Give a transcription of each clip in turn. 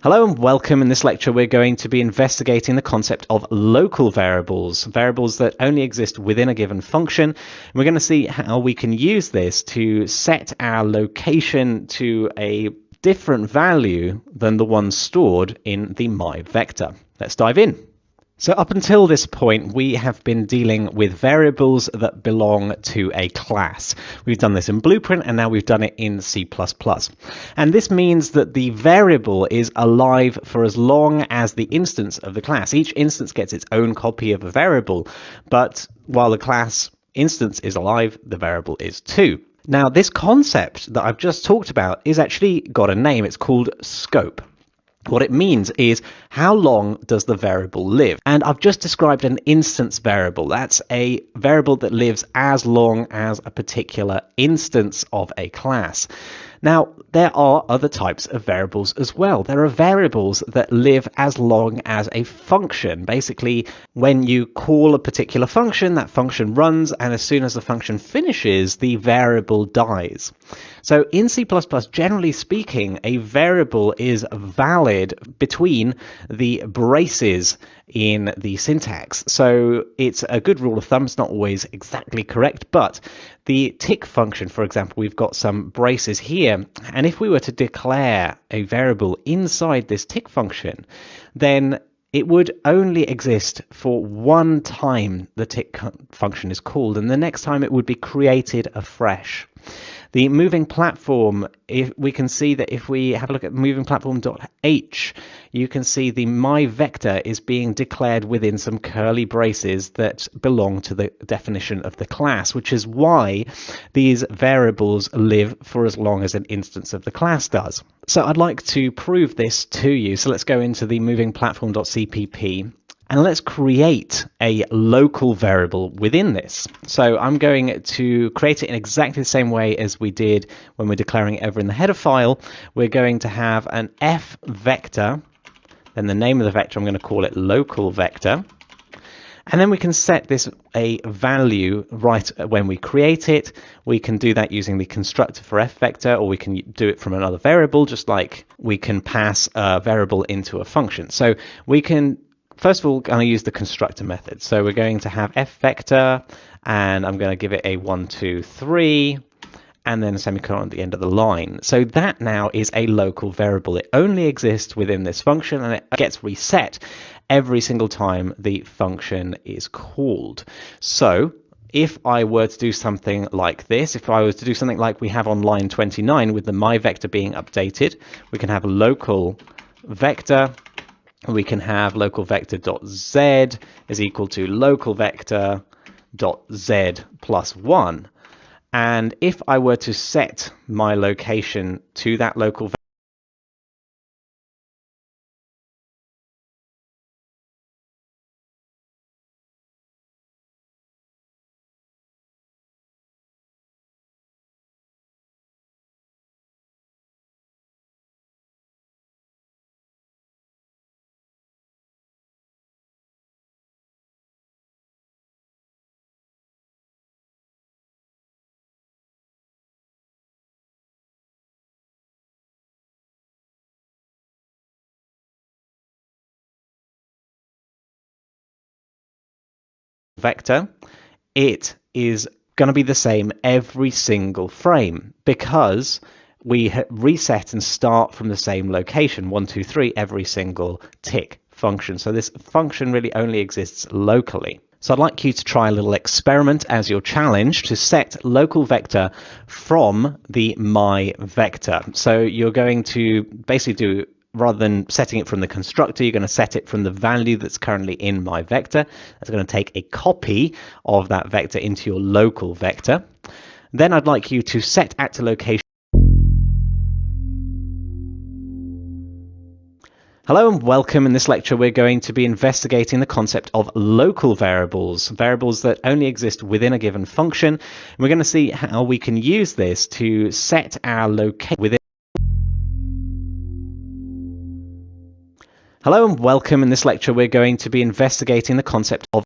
Hello and welcome. In this lecture we're going to be investigating the concept of local variables, variables that only exist within a given function. And we're going to see how we can use this to set our location to a different value than the one stored in the my vector. Let's dive in. So up until this point, we have been dealing with variables that belong to a class. We've done this in Blueprint, and now we've done it in C++. And this means that the variable is alive for as long as the instance of the class. Each instance gets its own copy of a variable, but while the class instance is alive, the variable is too. Now, this concept that I've just talked about is actually got a name. It's called scope. What it means is how long does the variable live? And I've just described an instance variable. That's a variable that lives as long as a particular instance of a class. Now, there are other types of variables as well. There are variables that live as long as a function. Basically, when you call a particular function, that function runs, and as soon as the function finishes, the variable dies. So in C++, generally speaking, a variable is valid between the braces in the syntax. So it's a good rule of thumb. It's not always exactly correct, but the tick function, for example, we've got some braces here, and if we were to declare a variable inside this tick function, then it would only exist for one time the tick function is called, and the next time it would be created afresh. The moving platform, if we can see that if we have a look at moving platform.h, you can see the my vector is being declared within some curly braces that belong to the definition of the class, which is why these variables live for as long as an instance of the class does. So I'd like to prove this to you. So let's go into the moving platform.cpp. And let's create a local variable within this. So I'm going to create it in exactly the same way as we did when we're declaring it over in the header file. We're going to have an f vector, then the name of the vector, I'm going to call it local vector. And then we can set this a value right when we create it. We can do that using the constructor for f vector, or we can do it from another variable, just like we can pass a variable into a function. So we can first of all, I'm going to use the constructor method. So we're going to have f vector, and I'm going to give it a 1, 2, 3, and then a semicolon at the end of the line. So that now is a local variable. It only exists within this function, and it gets reset every single time the function is called. So if I were to do something like this, if I was to do something like we have on line 29 with the my vector being updated, we can have a local vector. We can have local vector.z is equal to local vector.z plus 1. And if I were to set my location to that local vector, it is going to be the same every single frame because we reset and start from the same location, 1, 2, 3, every single tick function. So this function really only exists locally. So I'd like you to try a little experiment as your challenge to set local vector from the my vector. So you're going to basically do, rather than setting it from the constructor, you're going to set it from the value that's currently in my vector. That's going to take a copy of that vector into your local vector. Then I'd like you to set at to location. Hello and welcome. In this lecture we're going to be investigating the concept of local variables, variables that only exist within a given function. And we're going to see how we can use this to set our location within. Hello and welcome. In this lecture we're going to be investigating the concept of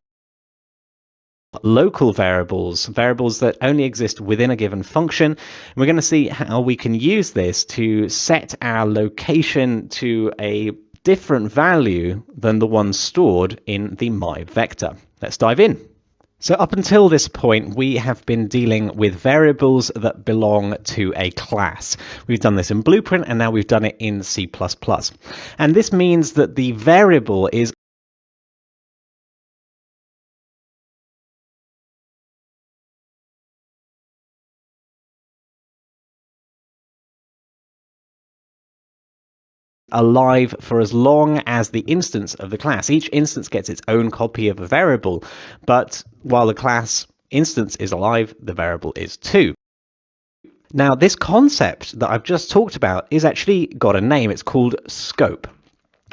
local variables, variables that only exist within a given function. And we're going to see how we can use this to set our location to a different value than the one stored in the my vector. Let's dive in. So up until this point, we have been dealing with variables that belong to a class. We've done this in Blueprint, and now we've done it in C++. And this means that the variable is alive for as long as the instance of the class. Each instance gets its own copy of a variable, but while the class instance is alive, the variable is too. Now, this concept that I've just talked about is actually got a name. It's called scope.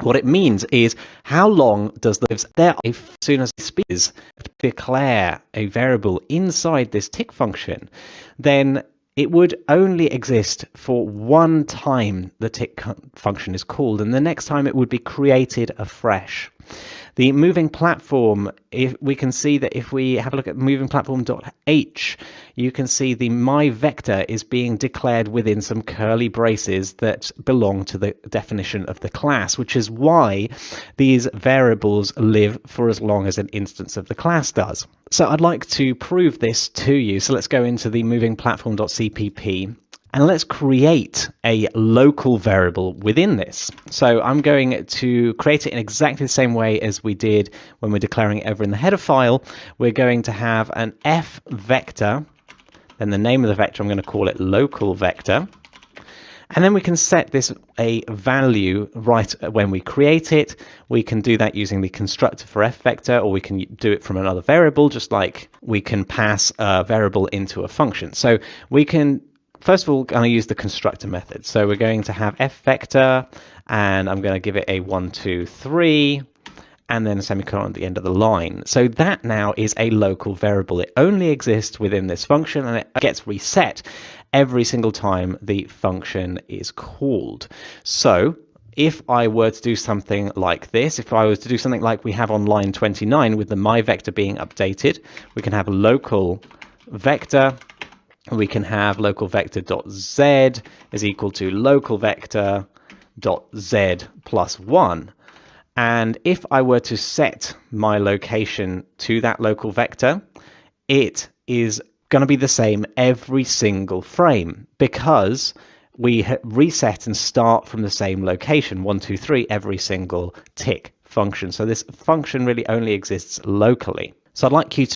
What it means is how long does the lives there as soon as speakers declare a variable inside this tick function, then it would only exist for one time the tick function is called, and the next time it would be created afresh. The moving platform, if we can see that if we have a look at moving platform.h, you can see the my vector is being declared within some curly braces that belong to the definition of the class, which is why these variables live for as long as an instance of the class does. So I'd like to prove this to you. So let's go into the moving platform.cpp. And let's create a local variable within this. So I'm going to create it in exactly the same way as we did when we're declaring it over in the header file. We're going to have an f vector, then the name of the vector, I'm going to call it local vector. And then we can set this a value right when we create it. We can do that using the constructor for f vector, or we can do it from another variable, just like we can pass a variable into a function. So we can first of all, I'm going to use the constructor method. So we're going to have f vector, and I'm going to give it a 1, 2, 3, and then a semicolon at the end of the line. So that now is a local variable. It only exists within this function, and it gets reset every single time the function is called. So if I were to do something like this, if I was to do something like we have on line 29 with the my vector being updated, we can have a local vector. We can have local vector.z is equal to local vector.z plus 1. And if I were to set my location to that local vector, it is going to be the same every single frame because we reset and start from the same location, 1, 2, 3, every single tick function. So this function really only exists locally. So I'd like you to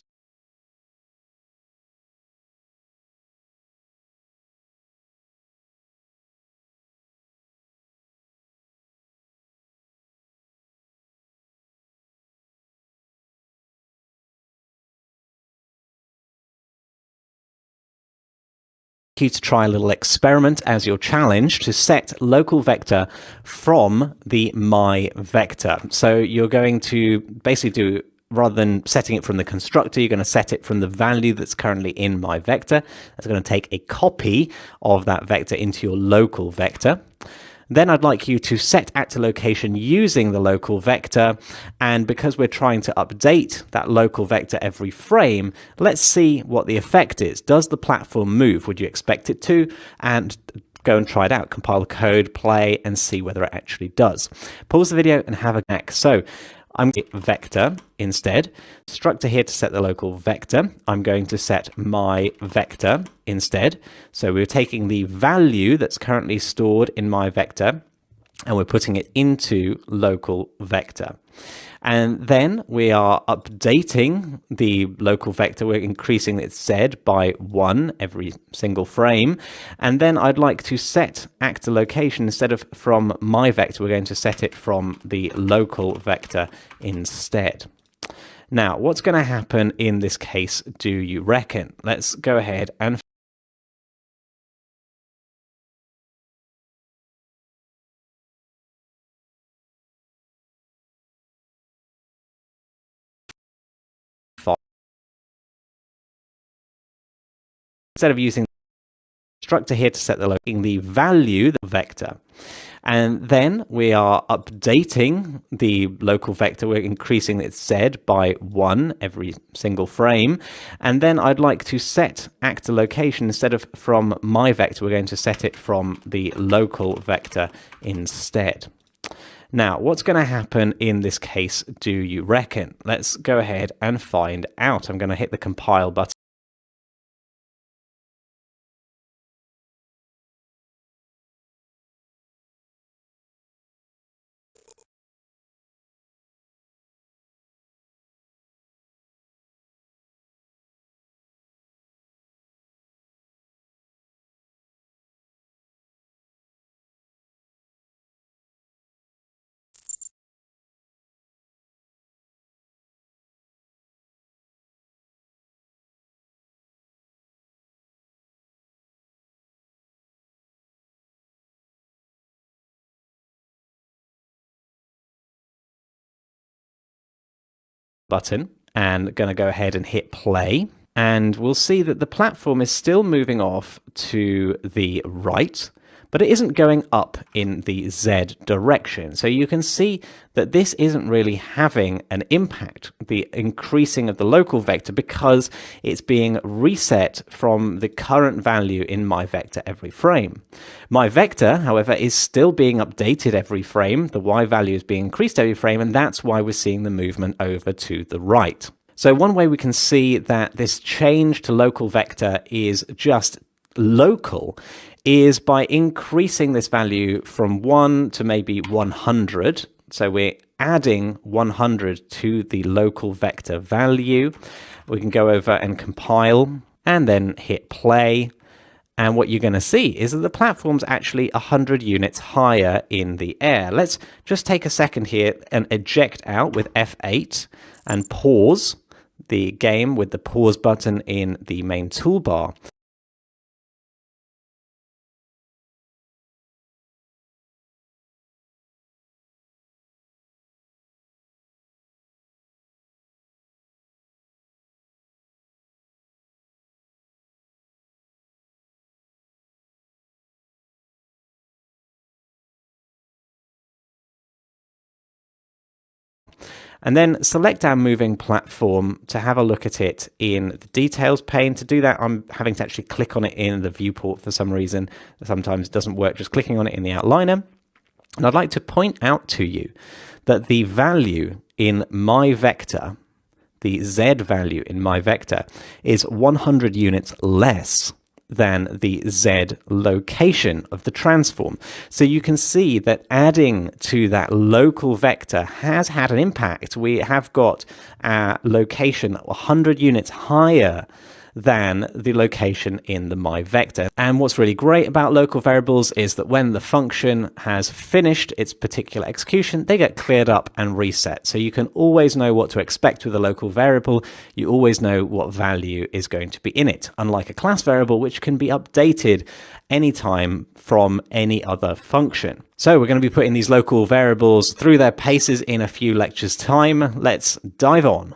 try a little experiment as your challenge to set local vector from the my vector. So you're going to basically do, rather than setting it from the constructor, you're going to set it from the value that's currently in my vector. That's going to take a copy of that vector into your local vector. Then I'd like you to set actor location using the local vector, and because we're trying to update that local vector every frame, let's see what the effect is. Does the platform move? Would you expect it to? And go and try it out. Compile the code, play, and see whether it actually does. Pause the video and have a next. So I'm going to vector instead. Structure here to set the local vector. I'm going to set my vector instead. So we're taking the value that's currently stored in my vector and we're putting it into local vector. And then we are updating the local vector. We're increasing its z by 1 every single frame. And then I'd like to set actor location instead of from my vector. We're going to set it from the local vector instead. Now, what's going to happen in this case, do you reckon? Let's go ahead and instead of using the constructor here to set the value, the vector. And then we are updating the local vector. We're increasing its z by 1 every single frame. And then I'd like to set actor location instead of from my vector. We're going to set it from the local vector instead. Now, what's going to happen in this case, do you reckon? Let's go ahead and find out. I'm going to hit the compile button. And going to go ahead and hit play. And we'll see that the platform is still moving off to the right, but it isn't going up in the Z direction. So you can see that this isn't really having an impact, the increasing of the local vector, because it's being reset from the current value in my vector every frame. My vector, however, is still being updated every frame. The Y value is being increased every frame, and that's why we're seeing the movement over to the right. So one way we can see that this change to local vector is just local is by increasing this value from 1 to maybe 100. So we're adding 100 to the local vector value. We can go over and compile and then hit play. And what you're going to see is that the platform's actually 100 units higher in the air. Let's just take a second here and eject out with F8 and pause the game with the pause button in the main toolbar. And then select our moving platform to have a look at it in the details pane. To do that, I'm having to actually click on it in the viewport for some reason. Sometimes it doesn't work just clicking on it in the outliner. And I'd like to point out to you that the value in my vector, the Z value in my vector, is 100 units less than the Z location of the transform. So you can see that adding to that local vector has had an impact. We have got our location 100 units higher than the location in the my vector. And what's really great about local variables is that when the function has finished its particular execution, they get cleared up and reset. So you can always know what to expect with a local variable. You always know what value is going to be in it, unlike a class variable, which can be updated anytime from any other function. So we're going to be putting these local variables through their paces in a few lectures' time. Let's dive on.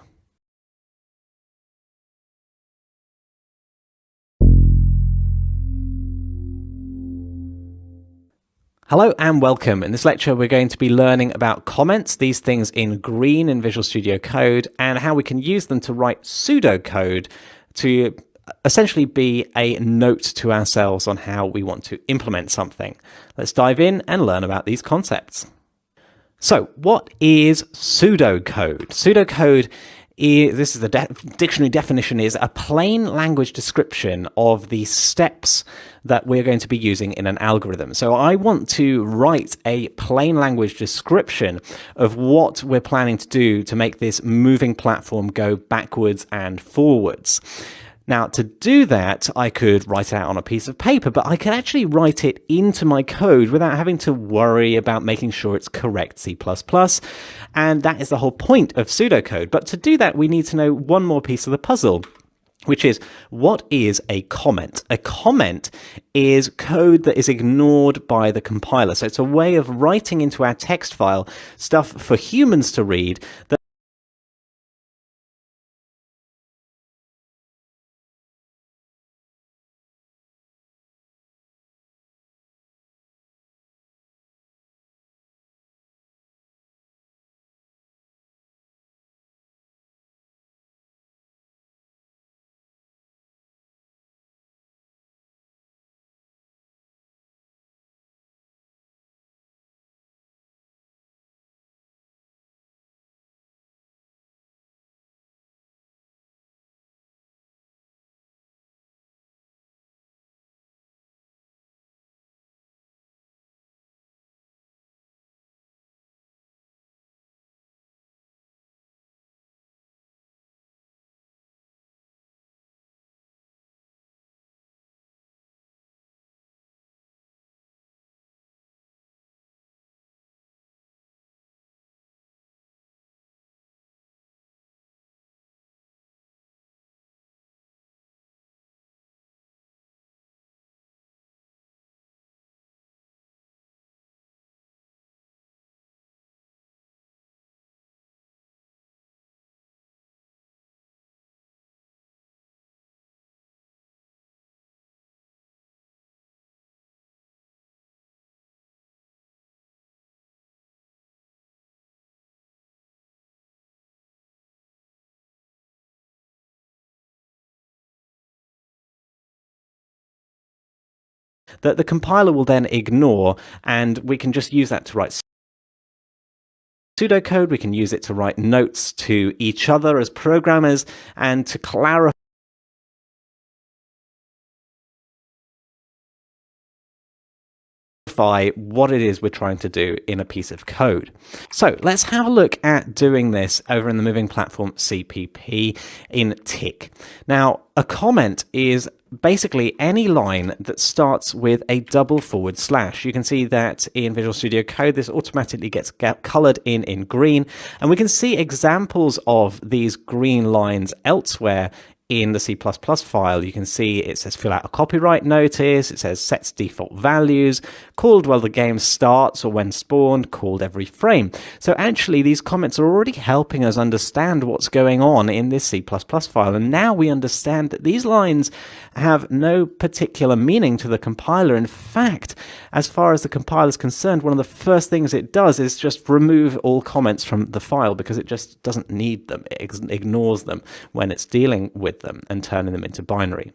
Hello and welcome. In this lecture, we're going to be learning about comments, these things in green in Visual Studio Code, and how we can use them to write pseudocode to essentially be a note to ourselves on how we want to implement something. Let's dive in and learn about these concepts. So, what is pseudocode? Pseudocode this is the dictionary definition, is a plain language description of the steps that we're going to be using in an algorithm. So I want to write a plain language description of what we're planning to do to make this moving platform go backwards and forwards. Now, to do that, I could write it out on a piece of paper, but I could actually write it into my code without having to worry about making sure it's correct C++. And that is the whole point of pseudocode. But to do that, we need to know one more piece of the puzzle, which is, what is a comment? A comment is code that is ignored by the compiler. So it's a way of writing into our text file stuff for humans to read that that the compiler will then ignore, and we can just use that to write pseudocode. We can use it to write notes to each other as programmers and to clarify what it is we're trying to do in a piece of code. So let's have a look at doing this over in the moving platform CPP in tick. Now, a comment is basically any line that starts with a double forward slash. You can see that in Visual Studio Code, this automatically gets colored in green, and we can see examples of these green lines elsewhere in the C++ file. You can see it says fill out a copyright notice, it says sets default values, called while the game starts or when spawned, called every frame. So actually these comments are already helping us understand what's going on in this C++ file, and now we understand that these lines have no particular meaning to the compiler. In fact, as far as the compiler is concerned, one of the first things it does is just remove all comments from the file because it just doesn't need them. It ignores them when it's dealing with them and turning them into binary.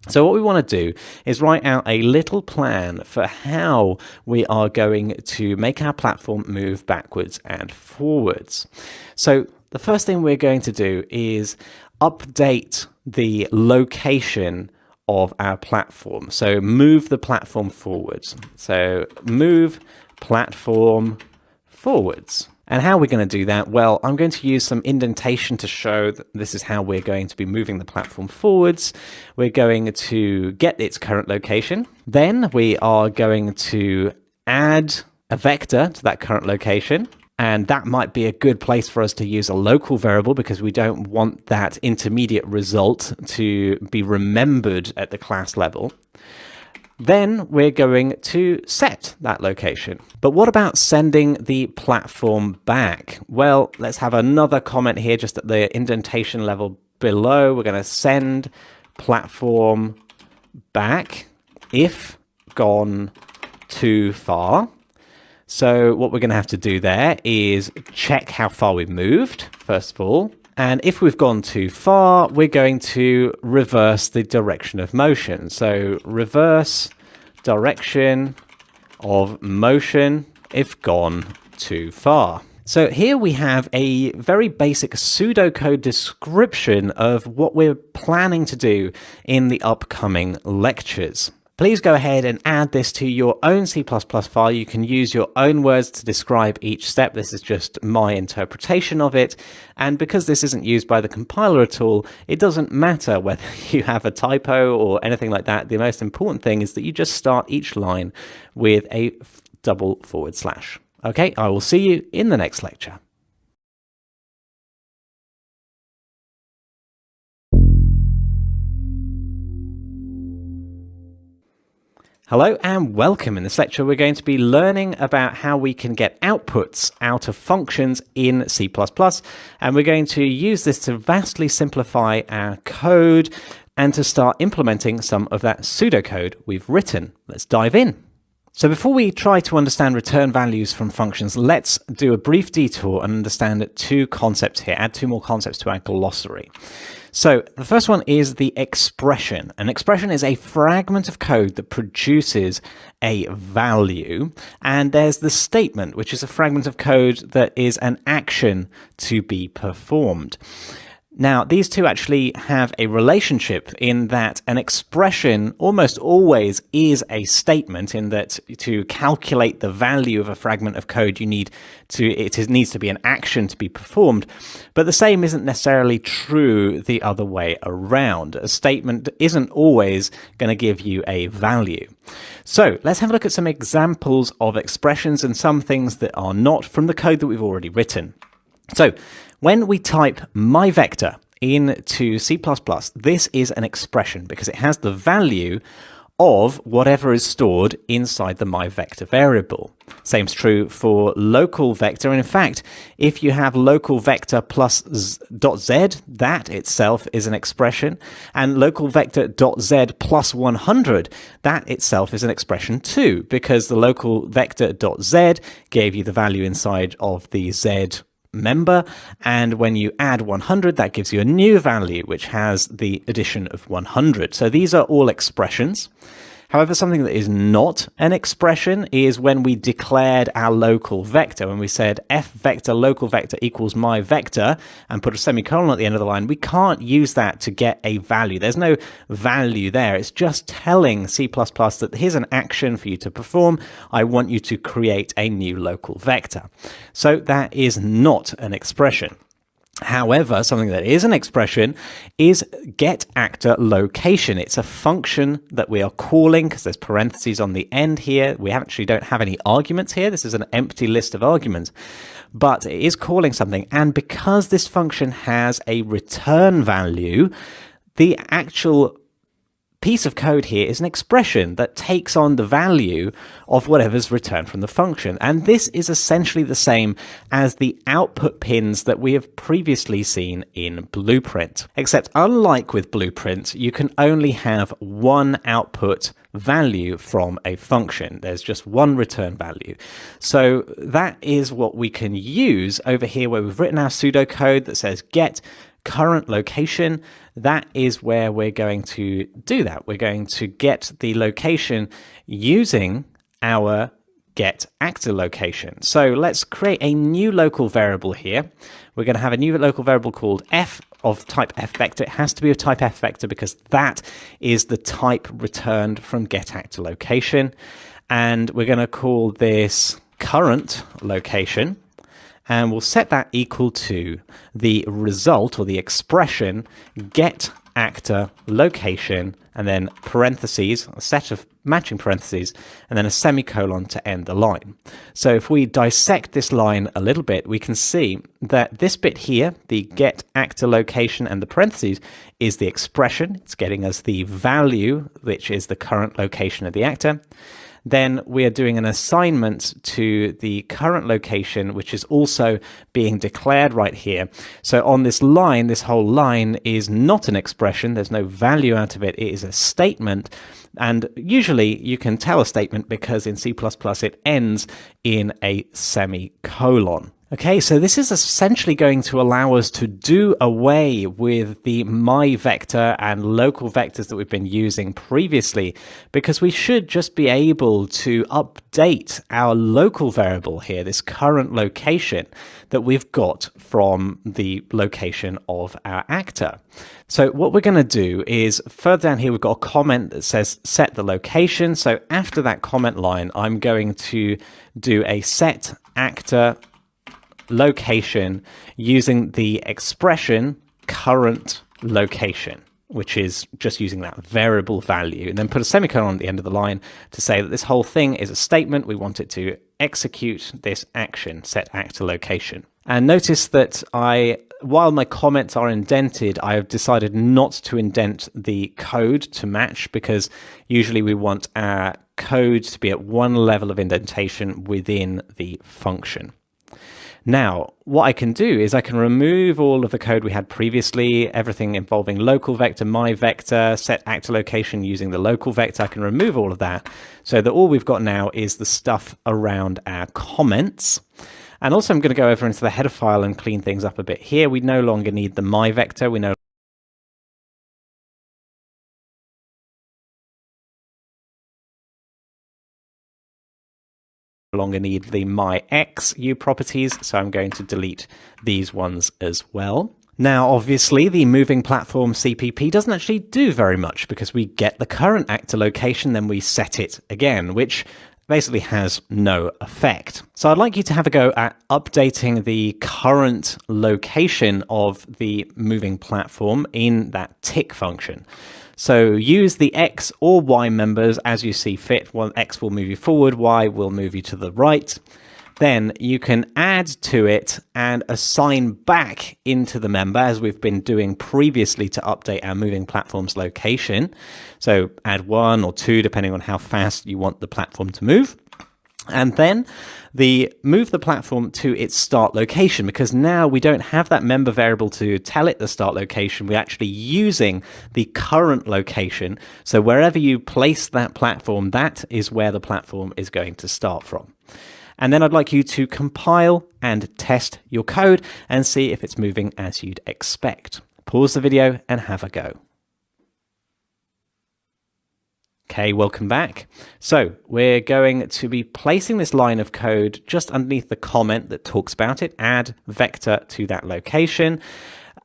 So what we want to do is write out a little plan for how we are going to make our platform move backwards and forwards. So the first thing we're going to do is update the location of our platform. So move the platform forwards. So move platform forwards. And how are we going to do that? Well, I'm going to use some indentation to show that this is how we're going to be moving the platform forwards. We're going to get its current location. Then we are going to add a vector to that current location. And that might be a good place for us to use a local variable because we don't want that intermediate result to be remembered at the class level. Then we're going to set that location. But what about sending the platform back? Well, let's have another comment here just at the indentation level below. We're going to send platform back if gone too far. So what we're going to have to do there is check how far we've moved, first of all. And if we've gone too far, we're going to reverse the direction of motion. So reverse direction of motion if gone too far. So here we have a very basic pseudocode description of what we're planning to do in the upcoming lectures. Please go ahead and add this to your own C++ file. You can use your own words to describe each step. This is just my interpretation of it. And because this isn't used by the compiler at all, it doesn't matter whether you have a typo or anything like that. The most important thing is that you just start each line with a double forward slash. Okay, I will see you in the next lecture. Hello and welcome. In this lecture, we're going to be learning about how we can get outputs out of functions in C++, and we're going to use this to vastly simplify our code and to start implementing some of that pseudocode we've written. Let's dive in. So before we try to understand return values from functions, let's do a brief detour and understand two concepts here, add two more concepts to our glossary. So the first one is the expression. An expression is a fragment of code that produces a value. And there's the statement, which is a fragment of code that is an action to be performed. Now, these two actually have a relationship in that an expression almost always is a statement, in that to calculate the value of a fragment of code, it needs to be an action to be performed. But the same isn't necessarily true the other way around. A statement isn't always going to give you a value. So let's have a look at some examples of expressions and some things that are not from the code that we've already written. So when we type my vector into C++, this is an expression because it has the value of whatever is stored inside the my vector variable. Same's true for local vector. And in fact, if you have local vector plus .z, that itself is an expression. And local vector .z plus 100, that itself is an expression too, because the local vector .z gave you the value inside of the z member, and when you add 100, that gives you a new value which has the addition of 100. So these are all expressions. However, something that is not an expression is when we declared our local vector. When we said f vector local vector equals my vector and put a semicolon at the end of the line, we can't use that to get a value. There's no value there. It's just telling C++ that here's an action for you to perform. I want you to create a new local vector. So that is not an expression. However, something that is an expression is getActorLocation. It's a function that we are calling because there's parentheses on the end here. We actually don't have any arguments here. This is an empty list of arguments, but it is calling something. And because this function has a return value, the actual piece of code here is an expression that takes on the value of whatever's returned from the function. And this is essentially the same as the output pins that we have previously seen in Blueprint. Except unlike with Blueprint, you can only have one output value from a function. There's just one return value. So that is what we can use over here where we've written our pseudocode that says get current location. That is where we're going to do that. We're going to get the location using our getActorLocation. So let's create a new local variable here. We're going to have a new local variable called f of type f vector. It has to be of type f vector because that is the type returned from getActorLocation. And we're going to call this current location. And we'll set that equal to the result or the expression getActorLocation, and then parentheses, a set of matching parentheses, and then a semicolon to end the line. So if we dissect this line a little bit, we can see that this bit here, the getActorLocation and the parentheses, is the expression. It's getting us the value, which is the current location of the actor. Then we are doing an assignment to the current location, which is also being declared right here. So on this line, this whole line is not an expression. There's no value out of it. It is a statement. And usually you can tell a statement because in C++ it ends in a semicolon. Okay, so this is essentially going to allow us to do away with the my vector and local vectors that we've been using previously, because we should just be able to update our local variable here, this current location that we've got from the location of our actor. So what we're going to do is further down here, we've got a comment that says set the location. So after that comment line, I'm going to do a set actor location using the expression current location, which is just using that variable value, and then put a semicolon at the end of the line to say that this whole thing is a statement. We want it to execute this action, set actor location. And notice that while my comments are indented, I have decided not to indent the code to match, because usually we want our code to be at one level of indentation within the function. Now, what I can do is I can remove all of the code we had previously, everything involving local vector, my vector, set actor location using the local vector. I can remove all of that so that all we've got now is the stuff around our comments. And also I'm going to go over into the header file and clean things up a bit here. We no longer need the my vector. We no longer need the my XU properties, so I'm going to delete these ones as well. Now, obviously, the moving platform CPP doesn't actually do very much because we get the current actor location, then we set it again, which basically has no effect. So I'd like you to have a go at updating the current location of the moving platform in that tick function. So use the X or Y members as you see fit. Well, X will move you forward, Y will move you to the right. Then you can add to it and assign back into the member, as we've been doing previously to update our moving platform's location. So add 1 or 2, depending on how fast you want the platform to move. And then move the platform to its start location, because now we don't have that member variable to tell it the start location. We're actually using the current location. So wherever you place that platform, that is where the platform is going to start from. And then I'd like you to compile and test your code and see if it's moving as you'd expect. Pause the video and have a go. Okay, welcome back. So we're going to be placing this line of code just underneath the comment that talks about it, add vector to that location.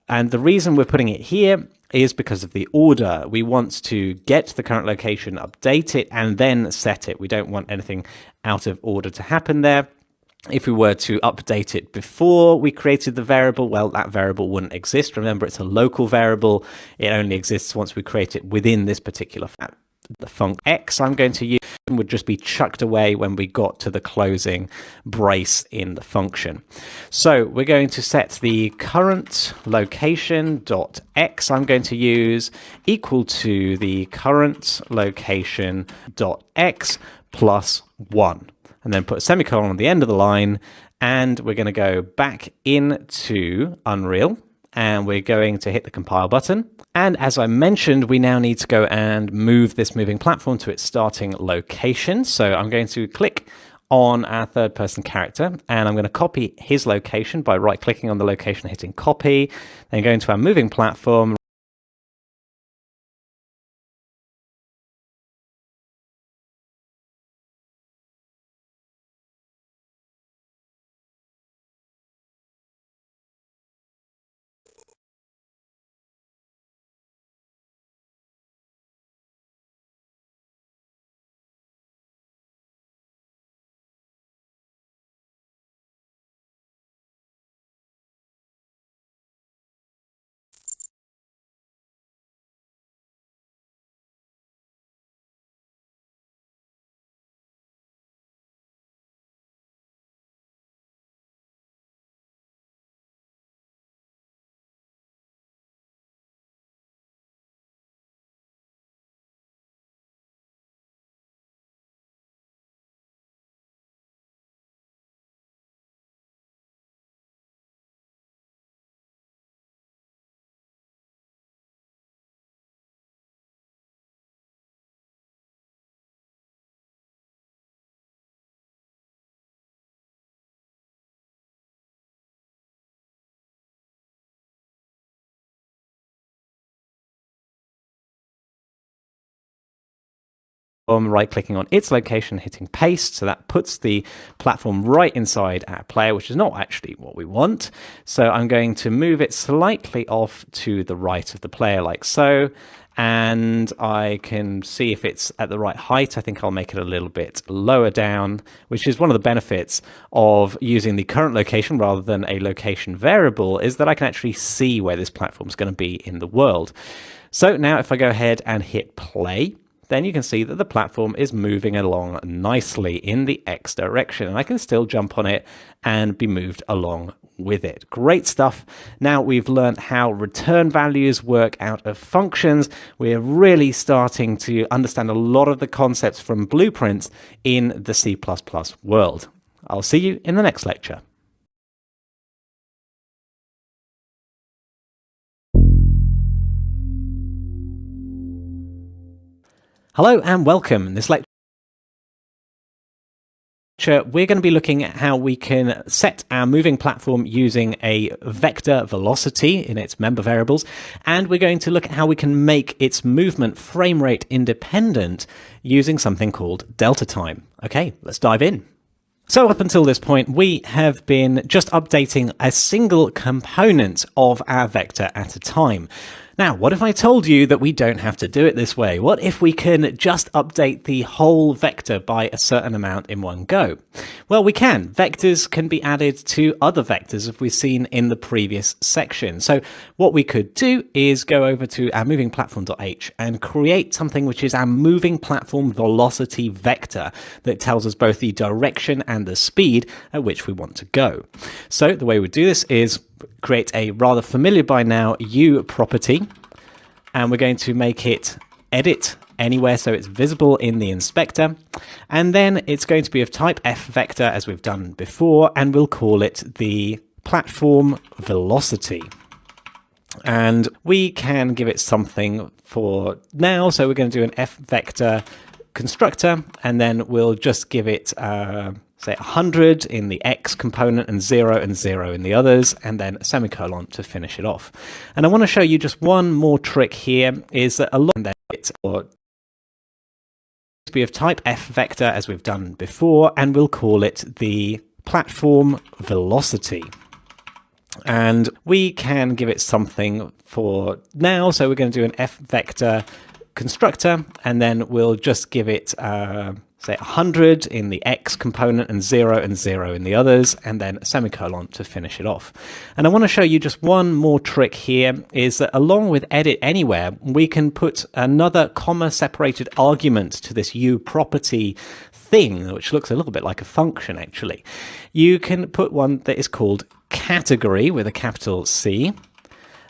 And the reason we're putting it here is because of the order. We want to get the current location, update it, and then set it. We don't want anything out of order to happen there. If we were to update it before we created the variable, well, that variable wouldn't exist. Remember, it's a local variable. It only exists once we create it within this particular the func x I'm going to use would just be chucked away when we got to the closing brace in the function. So we're going to set the current location dot x I'm going to use equal to the current location dot x plus 1. And then put a semicolon on the end of the line, and we're going to go back into Unreal, and we're going to hit the compile button. And as I mentioned, we now need to go and move this moving platform to its starting location. So I'm going to click on our third person character, and I'm going to copy his location by right clicking on the location, hitting copy, then go into our moving platform, right clicking on its location, hitting paste. So that puts the platform right inside our player, which is not actually what we want. So I'm going to move it slightly off to the right of the player like so. And I can see if it's at the right height. I think I'll make it a little bit lower down, which is one of the benefits of using the current location rather than a location variable, is that I can actually see where this platform is going to be in the world. So now if I go ahead and hit play, then you can see that the platform is moving along nicely in the X direction, and I can still jump on it and be moved along with it. Great stuff. Now we've learned how return values work out of functions. We're really starting to understand a lot of the concepts from blueprints in the C++ world. I'll see you in the next lecture. Hello and welcome. In this lecture, we're going to be looking at how we can set our moving platform using a vector velocity in its member variables, and we're going to look at how we can make its movement frame rate independent using something called delta time. Okay, let's dive in. So up until this point, we have been just updating a single component of our vector at a time. Now, what if I told you that we don't have to do it this way? What if we can just update the whole vector by a certain amount in one go? Well, we can. Vectors can be added to other vectors, as we've seen in the previous section. So what we could do is go over to our moving platform.h and create something which is our moving platform velocity vector that tells us both the direction and the speed at which we want to go. So the way we do this is create a rather familiar by now U property, and we're going to make it edit anywhere so it's visible in the inspector, and then it's going to be of type F vector as we've done before, and we'll call it the platform velocity. And we can give it something for now, so we're going to do an F vector constructor, and then we'll just give it say 100 in the X component and 0 in the others, and then a semicolon to finish it off. And I want to show you just one more trick here, is that a lot of it, or be of type f vector as we've done before, and we'll call it the platform velocity. And we can give it something for now, so we're going to do an f vector constructor, and then we'll just give it say 100 in the x component and 0 in the others, and then a semicolon to finish it off. And I want to show you just one more trick here, is that along with edit anywhere, we can put another comma separated argument to this u property thing, which looks a little bit like a function actually. You can put one that is called category with a capital C,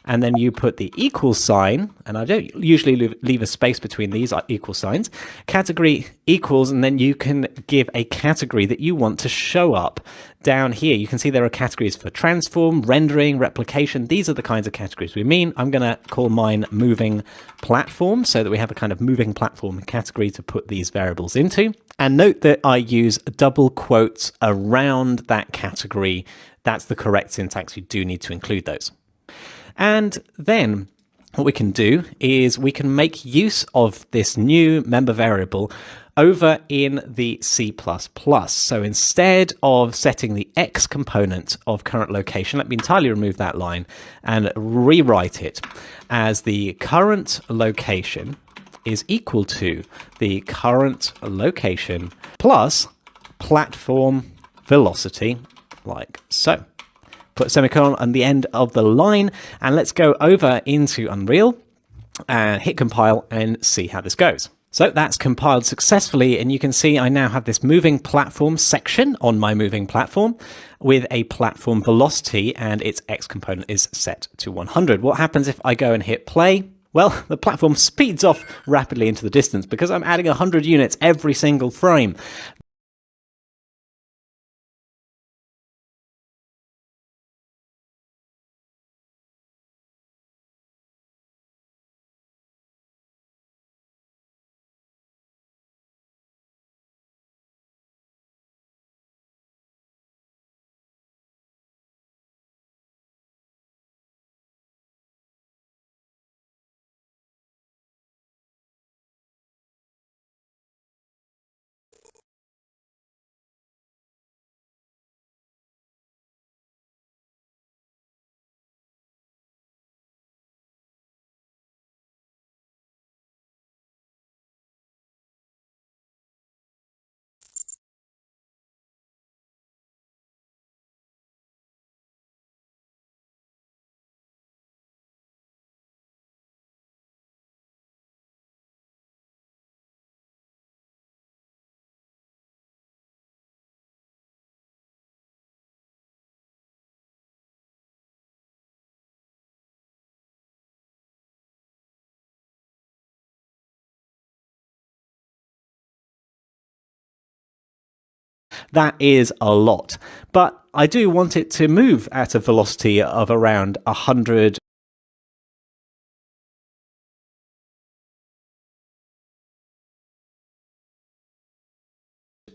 and then you put the equal sign, and I don't usually leave a space between these equal signs, category equals, and then you can give a category that you want to show up down here. You can see there are categories for transform, rendering, replication. These are the kinds of categories we mean. I'm going to call mine moving platform, so that we have a kind of moving platform category to put these variables into. And note that I use double quotes around that category. That's the correct syntax. You do need to include those. And then what we can do is we can make use of this new member variable over in the C++. So instead of setting the x component of current location, let me entirely remove that line and rewrite it as the current location is equal to the current location plus platform velocity, like so. Put a semicolon on the end of the line, and let's go over into Unreal and hit compile and see how this goes. So that's compiled successfully, and you can see I now have this moving platform section on my moving platform with a platform velocity, and its x component is set to 100. What happens if I go and hit play? Well, the platform speeds off rapidly into the distance because I'm adding 100 units every single frame. That is a lot, but I do want it to move at a velocity of around 100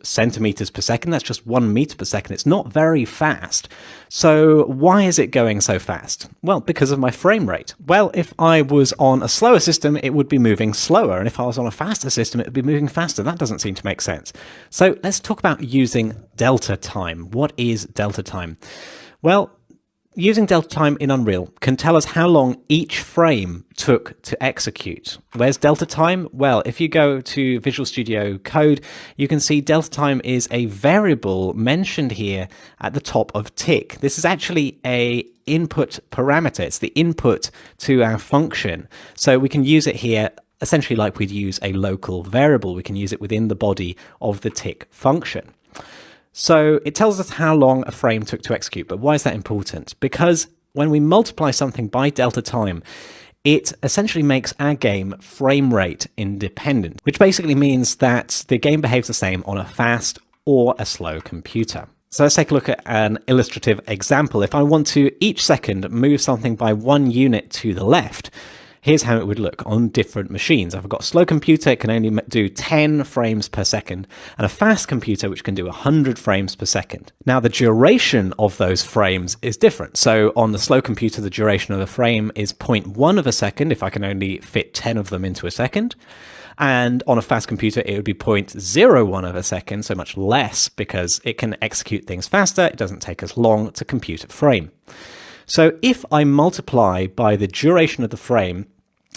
centimeters per second. That's just 1 meter per second. It's not very fast. So why is it going so fast? Well, because of my frame rate. Well, if I was on a slower system, it would be moving slower. And if I was on a faster system, it would be moving faster. That doesn't seem to make sense. So let's talk about using delta time. What is delta time? Well, using delta time in Unreal can tell us how long each frame took to execute. Where's delta time? Well, if you go to Visual Studio Code, you can see delta time is a variable mentioned here at the top of tick. This is actually a input parameter. It's the input to our function. So we can use it here essentially like we'd use a local variable. We can use it within the body of the tick function. So it tells us how long a frame took to execute. But why is that important? Because when we multiply something by delta time, it essentially makes our game frame rate independent, which basically means that the game behaves the same on a fast or a slow computer. So let's take a look at an illustrative example. If I want to each second move something by 1 unit to the left, here's how it would look on different machines. I've got a slow computer, it can only do 10 frames per second, and a fast computer, which can do 100 frames per second. Now, the duration of those frames is different. So on the slow computer, the duration of the frame is 0.1 of a second, if I can only fit 10 of them into a second. And on a fast computer, it would be 0.01 of a second, so much less, because it can execute things faster. It doesn't take as long to compute a frame. So if I multiply by the duration of the frame,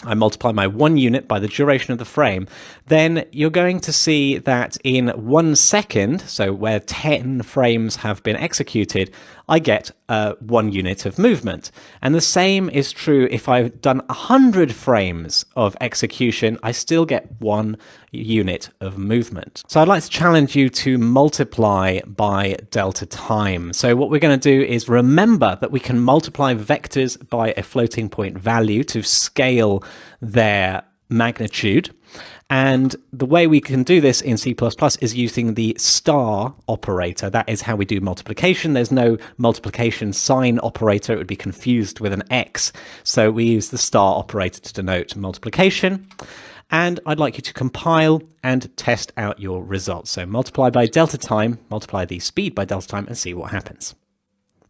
I multiply my 1 unit by the duration of the frame, then you're going to see that in 1 second, so where 10 frames have been executed, I get 1 unit of movement. And the same is true if I've done 100 frames of execution, I still get 1 unit of movement. So I'd like to challenge you to multiply by delta time. So what we're going to do is remember that we can multiply vectors by a floating point value to scale their magnitude. And the way we can do this in C++ is using the star operator. That is how we do multiplication. There's no multiplication sign operator. It would be confused with an X. So we use the star operator to denote multiplication. And I'd like you to compile and test out your results. So multiply by delta time, multiply the speed by delta time, and see what happens.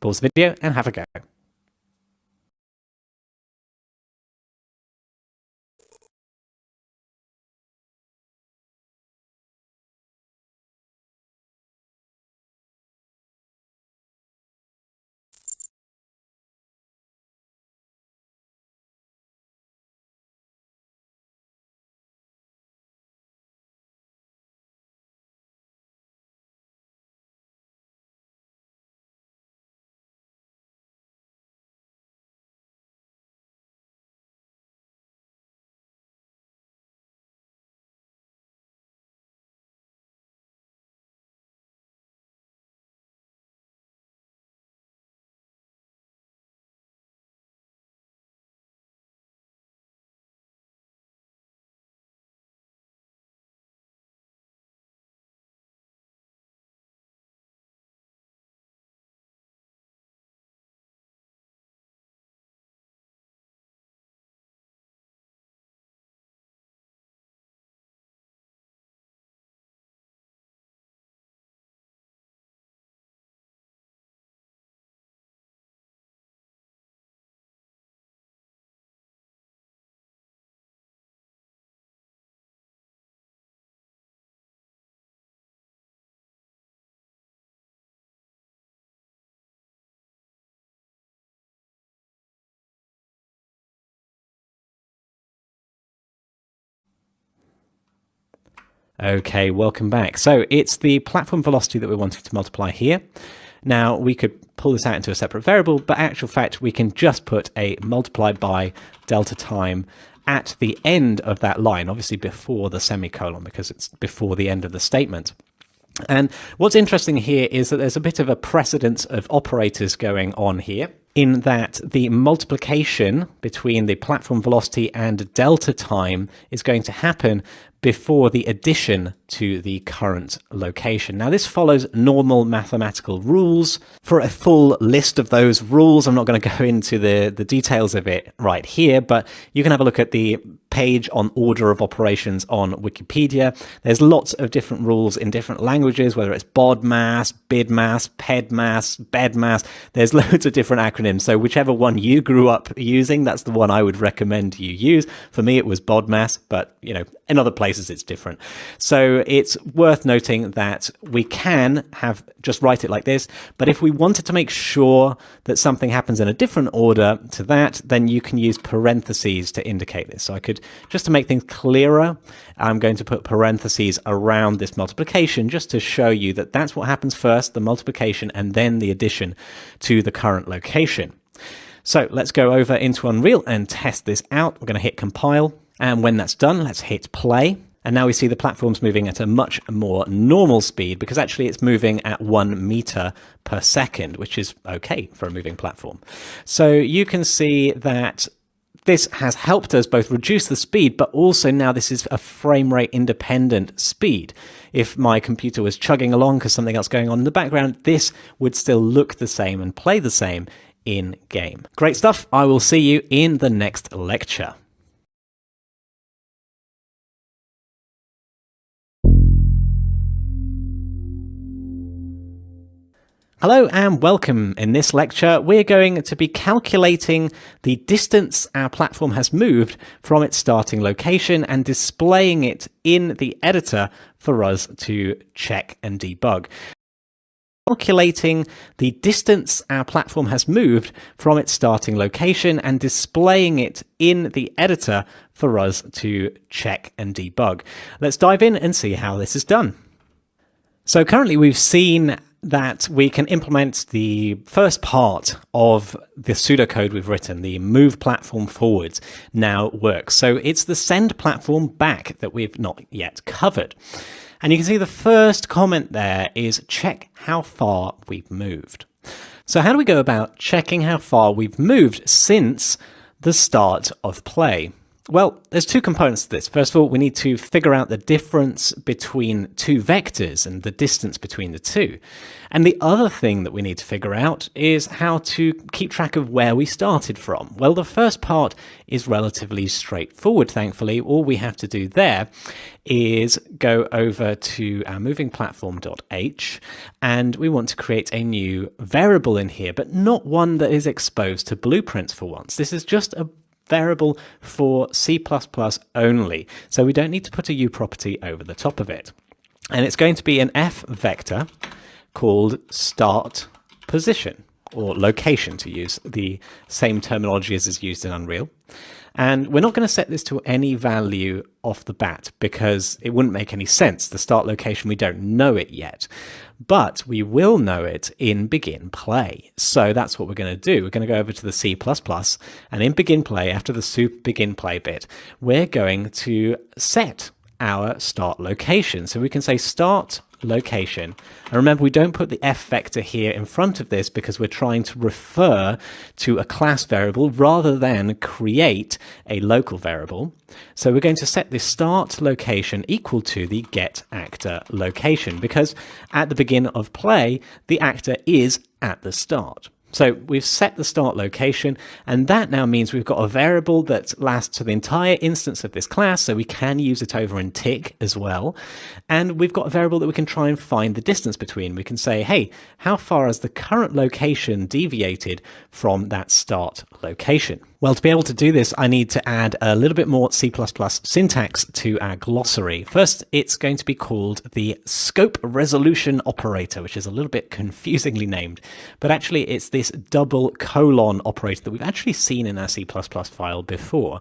Pause the video and have a go. Okay, welcome back. So it's the platform velocity that we're wanting to multiply here. Now, we could pull this out into a separate variable, but in actual fact, we can just put a multiply by delta time at the end of that line, obviously before the semicolon, because it's before the end of the statement. And what's interesting here is that there's a bit of a precedence of operators going on here, in that the multiplication between the platform velocity and delta time is going to happen before the addition to the current location. Now, this follows normal mathematical rules. For a full list of those rules, I'm not going to go into the details of it right here, but you can have a look at the page on order of operations on Wikipedia. There's lots of different rules in different languages, whether it's BODMAS, BIDMAS, PEDMAS, BEDMAS. There's loads of different acronyms. So whichever one you grew up using, that's the one I would recommend you use. For me, it was BODMAS, but in other places it's different. So it's worth noting that we can have just write it like this, but if we wanted to make sure that something happens in a different order to that, then you can use parentheses to indicate this. So I could, just to make things clearer, I'm going to put parentheses around this multiplication just to show you that that's what happens first, the multiplication, and then the addition to the current location. So let's go over into Unreal and test this out. We're going to hit compile, and when that's done, let's hit play. And now we see the platform's moving at a much more normal speed, because actually it's moving at 1 meter per second, which is okay for a moving platform. So you can see that this has helped us both reduce the speed, but also now this is a frame rate independent speed. If my computer was chugging along because something else going on in the background, this would still look the same and play the same in game. Great stuff. I will see you in the next lecture. Hello and welcome. In this lecture, we're going to be calculating the distance our platform has moved from its starting location and displaying it in the editor for us to check and debug. Calculating the distance our platform has moved from its starting location and displaying it in the editor for us to check and debug. Let's dive in and see how this is done. So currently we've seen that we can implement the first part of the pseudocode we've written, the move platform forwards, now works. So it's the send platform back that we've not yet covered. And you can see the first comment there is check how far we've moved. So how do we go about checking how far we've moved since the start of play? Well, there's two components to this. First of all, we need to figure out the difference between two vectors and the distance between the two. And the other thing that we need to figure out is how to keep track of where we started from. Well, the first part is relatively straightforward, thankfully. All we have to do there is go over to our moving platform.h, and we want to create a new variable in here, but not one that is exposed to blueprints for once. This is just a variable for C++ only, so we don't need to put a U property over the top of it. And it's going to be an F vector called start position, or location, to use the same terminology as is used in Unreal. And we're not going to set this to any value off the bat because it wouldn't make any sense. The start location, we don't know it yet, but we will know it in begin play. So that's what we're going to do. We're going to go over to the C++, and in begin play, after the begin play bit, we're going to set our start location. So we can say start location. And remember, we don't put the F vector here in front of this because we're trying to refer to a class variable rather than create a local variable. So we're going to set the start location equal to the get actor location, because at the beginning of play, the actor is at the start. So we've set the start location, and that now means we've got a variable that lasts to the entire instance of this class, so we can use it over in tick as well. And we've got a variable that we can try and find the distance between. We can say, hey, how far has the current location deviated from that start location? Well, to be able to do this, I need to add a little bit more C++ syntax to our glossary. First, it's going to be called the scope resolution operator, which is a little bit confusingly named, but actually it's this double colon operator that we've actually seen in our C++ file before.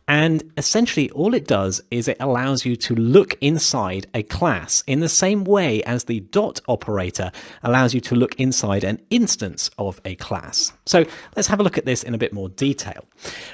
And essentially all it does is it allows you to look inside a class in the same way as the dot operator allows you to look inside an instance of a class. So let's have a look at this in a bit more detail.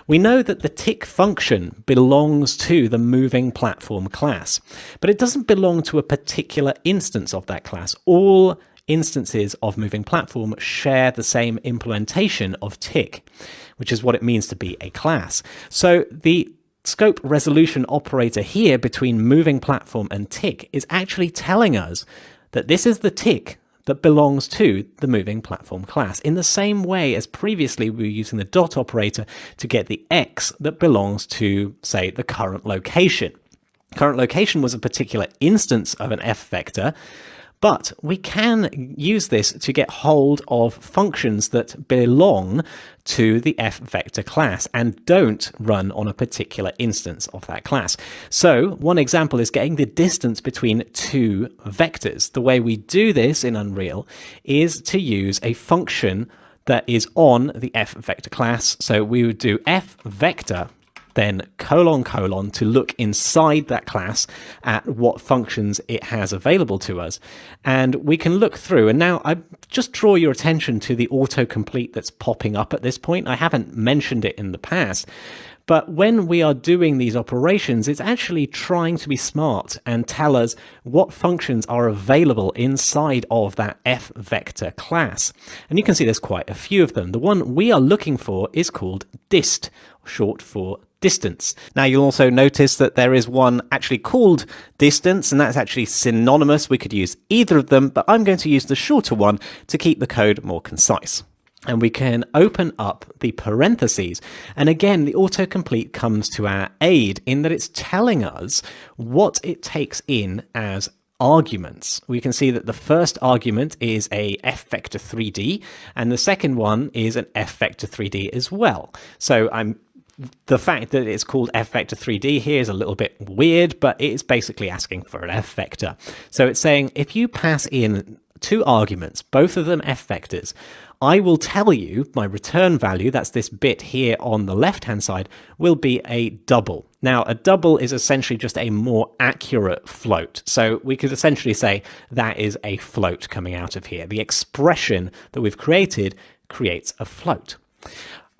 We know that the tick function belongs to the moving platform class, but it doesn't belong to a particular instance of that class. All instances of moving platform share the same implementation of tick, which is what it means to be a class. So the scope resolution operator here between moving platform and tick is actually telling us that this is the tick that belongs to the moving platform class, in the same way as previously we were using the dot operator to get the X that belongs to, say, the current location. Current location was a particular instance of an F vector, but we can use this to get hold of functions that belong to the F vector class and don't run on a particular instance of that class. So one example is getting the distance between two vectors. The way we do this in Unreal is to use a function that is on the F vector class. So we would do F vector then colon colon to look inside that class at what functions it has available to us. And we can look through, and now I just draw your attention to the autocomplete that's popping up at this point. I haven't mentioned it in the past, but when we are doing these operations, it's actually trying to be smart and tell us what functions are available inside of that F vector class. And you can see there's quite a few of them. The one we are looking for is called dist, short for distance. Now you'll also notice that there is one actually called distance, and that's actually synonymous. We could use either of them, but I'm going to use the shorter one to keep the code more concise. And we can open up the parentheses. And again, the autocomplete comes to our aid in that it's telling us what it takes in as arguments. We can see that the first argument is a f vector 3D, and the second one is an f vector 3D as well. So the fact that it's called f vector 3D here is a little bit weird, but it's basically asking for an f vector. So it's saying if you pass in two arguments, both of them f vectors, I will tell you my return value, that's this bit here on the left-hand side, will be a double. Now, a double is essentially just a more accurate float. So we could essentially say that is a float coming out of here. The expression that we've created creates a float.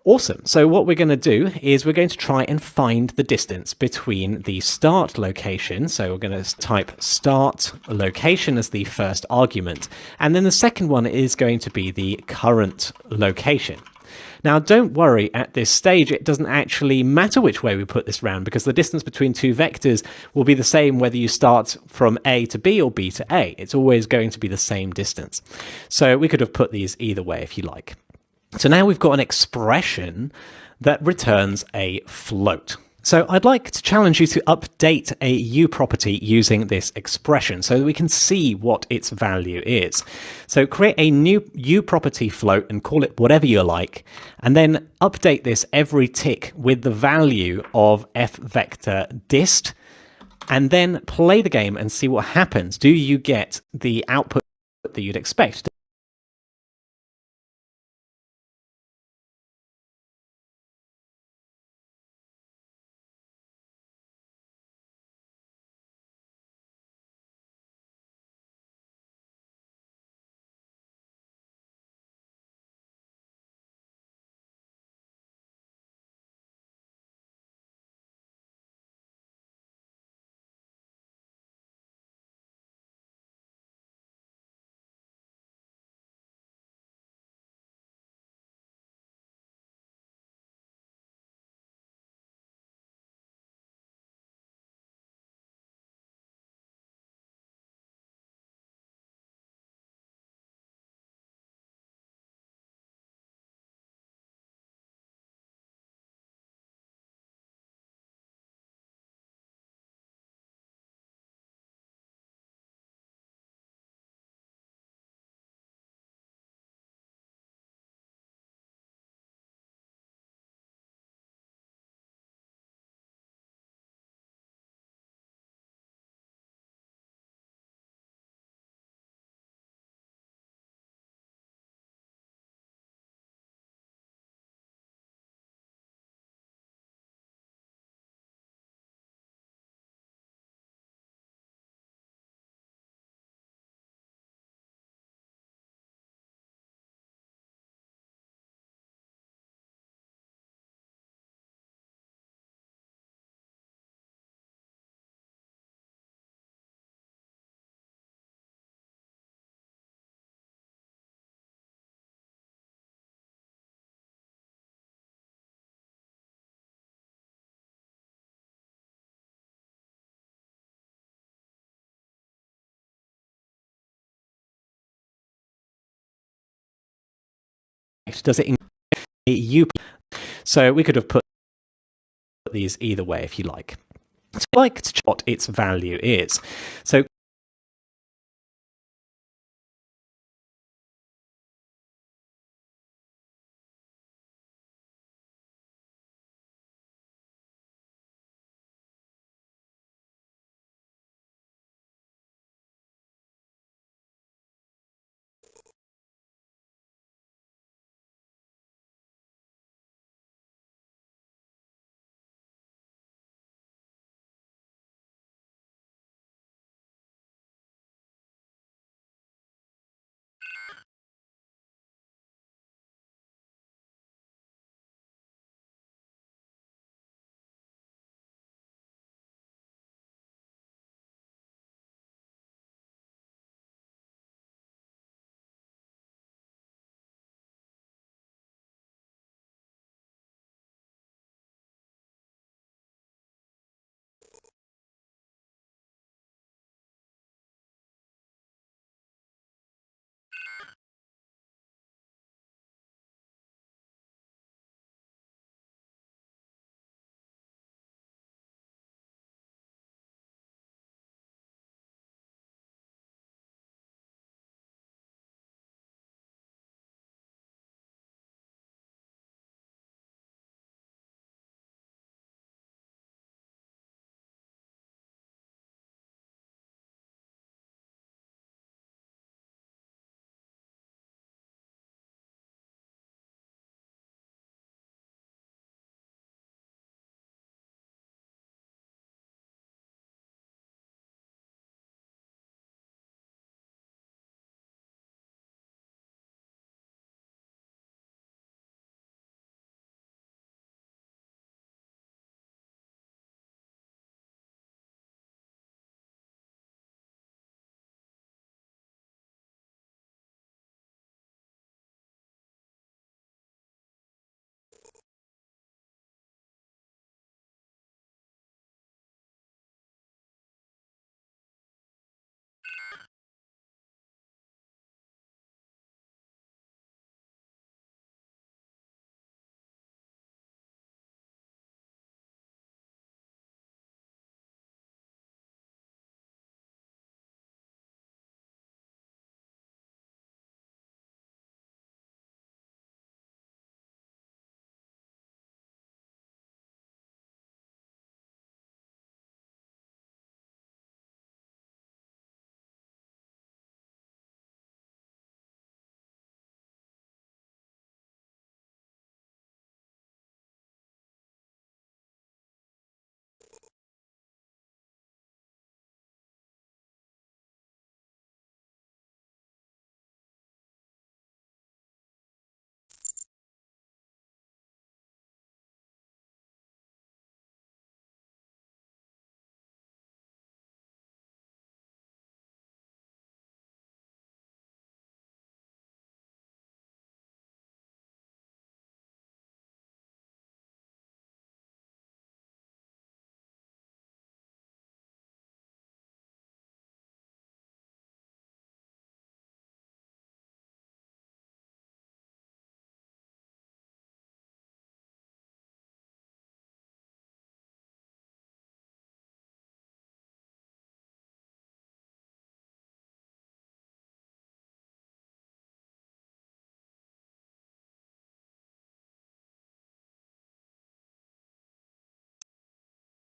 Awesome. So what we're going to do is we're going to try and find the distance between the start location. So we're going to type start location as the first argument. And then the second one is going to be the current location. Now, don't worry, at this stage, it doesn't actually matter which way we put this round because the distance between two vectors will be the same whether you start from A to B or B to A. It's always going to be the same distance. So we could have put these either way if you like. So now we've got an expression that returns a float. So I'd like to challenge you to update a U property using this expression so that we can see what its value is. So create a new U property float and call it whatever you like, and then update this every tick with the value of f vector dist, and then play the game and see what happens. Do you get the output that you'd expect? Does it include a U? So we could have put these either way if you like. So I'd like to check what its value is. So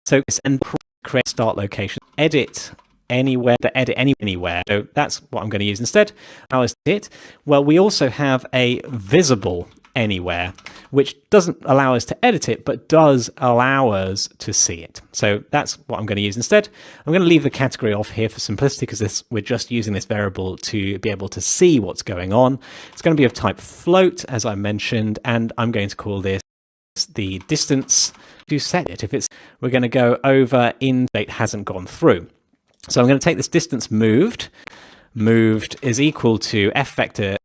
So and create start location, edit anywhere, anywhere. So that's what I'm going to use instead. How is it? Well, we also have a visible anywhere, which doesn't allow us to edit it, but does allow us to see it. So that's what I'm going to use instead. I'm going to leave the category off here for simplicity because we're just using this variable to be able to see what's going on. It's going to be of type float, as I mentioned, and I'm going to call this the distance to set it. We're going to go over in date hasn't gone through. So I'm going to take this distance moved. Moved is equal to f vector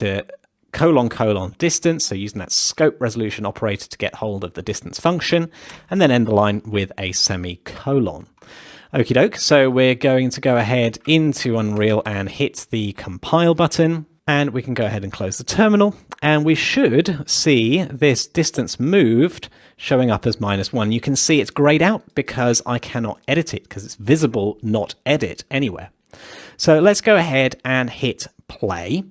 to colon distance, so using that scope resolution operator to get hold of the distance function, and then end the line with a semicolon. Okie doke, so we're going to go ahead into Unreal and hit the compile button, and we can go ahead and close the terminal, and we should see this distance moved showing up as -1. You can see it's grayed out because I cannot edit it, because it's visible, not edit anywhere. So let's go ahead and hit play.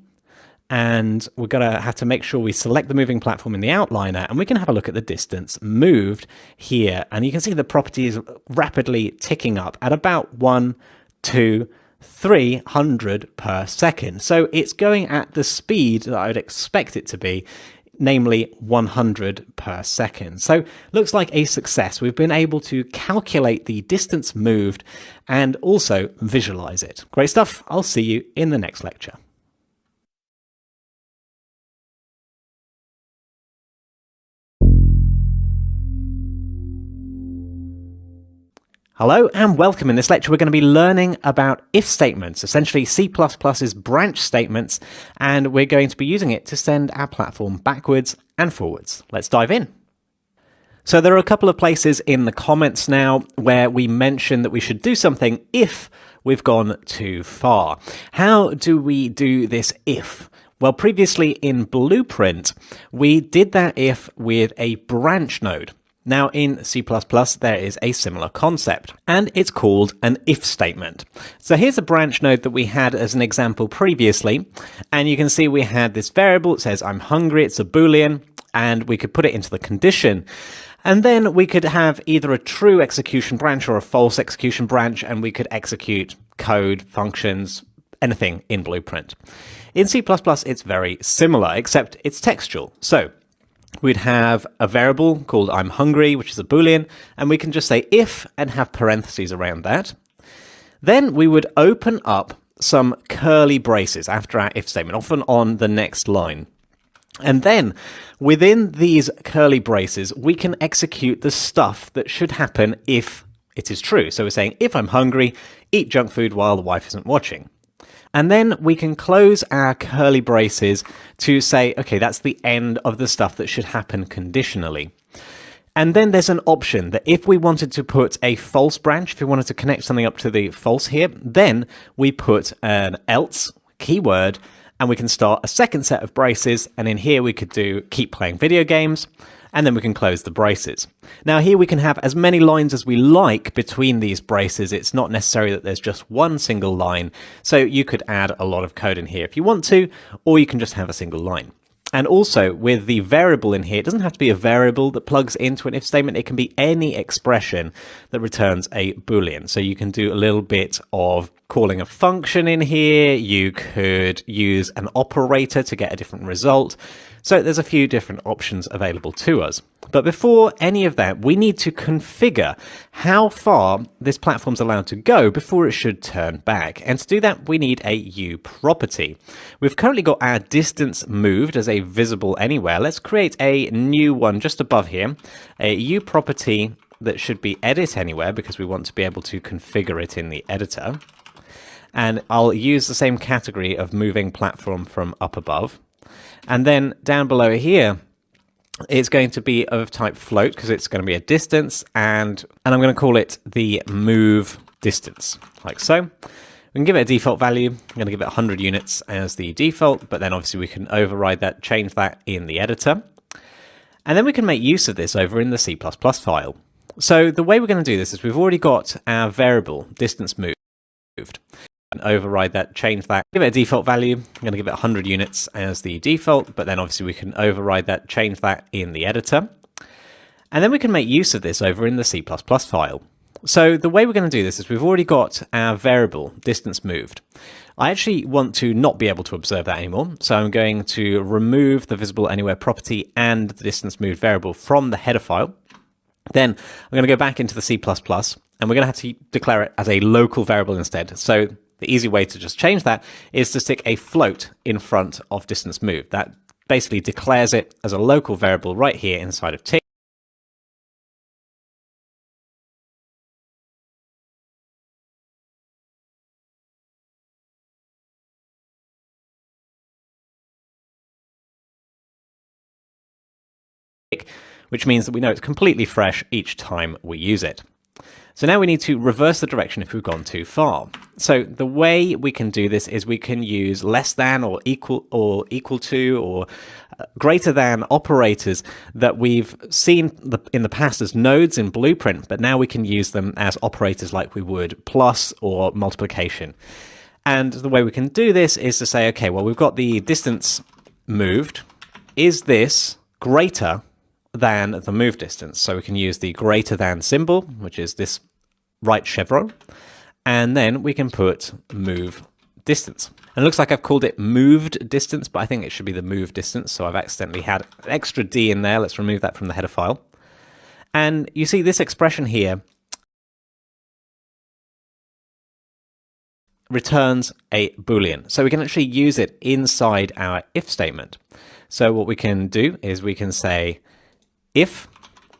And we're going to have to make sure we select the moving platform in the outliner, and we can have a look at the distance moved here. And you can see the property is rapidly ticking up at about 1, 2, 300 per second. So it's going at the speed that I would expect it to be, namely 100 per second. So looks like a success. We've been able to calculate the distance moved and also visualize it. Great stuff. I'll see you in the next lecture. Hello and welcome. In this lecture we're going to be learning about if statements, essentially C++'s branch statements, and we're going to be using it to send our platform backwards and forwards. Let's dive in. So there are a couple of places in the comments now where we mention that we should do something if we've gone too far. How do we do this if? Well, previously in Blueprint we did that if with a branch node. Now in C++ there is a similar concept, and it's called an if statement. So here's a branch node that we had as an example previously, and you can see we had this variable. It says I'm hungry, it's a boolean, and we could put it into the condition. And then we could have either a true execution branch or a false execution branch, and we could execute code, functions, anything in Blueprint. In C++, it's very similar, except it's textual. So we'd have a variable called I'm hungry, which is a boolean, and we can just say if and have parentheses around that. Then we would open up some curly braces after our if statement, often on the next line. And then within these curly braces, we can execute the stuff that should happen if it is true. So we're saying, if I'm hungry, eat junk food while the wife isn't watching. And then we can close our curly braces to say, okay, that's the end of the stuff that should happen conditionally. And then there's an option that if we wanted to put a false branch, if we wanted to connect something up to the false here, then we put an else keyword and we can start a second set of braces. And in here we could do keep playing video games, and then we can close the braces. Now here we can have as many lines as we like between these braces. It's not necessary that there's just one single line. So you could add a lot of code in here if you want to, or you can just have a single line. And also with the variable in here, it doesn't have to be a variable that plugs into an if statement. It can be any expression that returns a Boolean. So you can do a little bit of calling a function in here. You could use an operator to get a different result. So there's a few different options available to us. But before any of that, we need to configure how far this platform's allowed to go before it should turn back. And to do that, we need a U property. We've currently got our distance moved as a visible anywhere. Let's create a new one just above here, a U property that should be edit anywhere because we want to be able to configure it in the editor. And I'll use the same category of moving platform from up above. And then down below here, it's going to be of type float because it's going to be a distance, and I'm going to call it the move distance, like so. We can give it a default value. I'm going to give it 100 units as the default, but then obviously we can override that, change that in the editor. And then we can make use of this over in the C++ file. So the way we're going to do this is we've already got our variable distance moved. Override that, change that, give it a default value. I'm going to give it 100 units as the default, but then obviously we can override that, change that in the editor. And then we can make use of this over in the C++ file. So the way we're going to do this is we've already got our variable distance moved. I actually want to not be able to observe that anymore. So I'm going to remove the visible anywhere property and the distance moved variable from the header file. Then I'm going to go back into the C++, and we're going to have to declare it as a local variable instead. So the easy way to just change that is to stick a float in front of distance moved. That basically declares it as a local variable right here inside of tick. Which means that we know it's completely fresh each time we use it. So now we need to reverse the direction if we've gone too far. So the way we can do this is we can use less than or equal to or greater than operators that we've seen in the past as nodes in Blueprint, but now we can use them as operators like we would plus or multiplication. And the way we can do this is to say, okay, well, we've got the distance moved. Is this greater than the move distance? So we can use the greater than symbol, which is this right chevron, and then we can put move distance. And it looks like I've called it moved distance, but I think it should be the move distance. So I've accidentally had an extra D in there. Let's remove that from the header file. And you see this expression here returns a Boolean. So we can actually use it inside our if statement. So what we can do is we can say if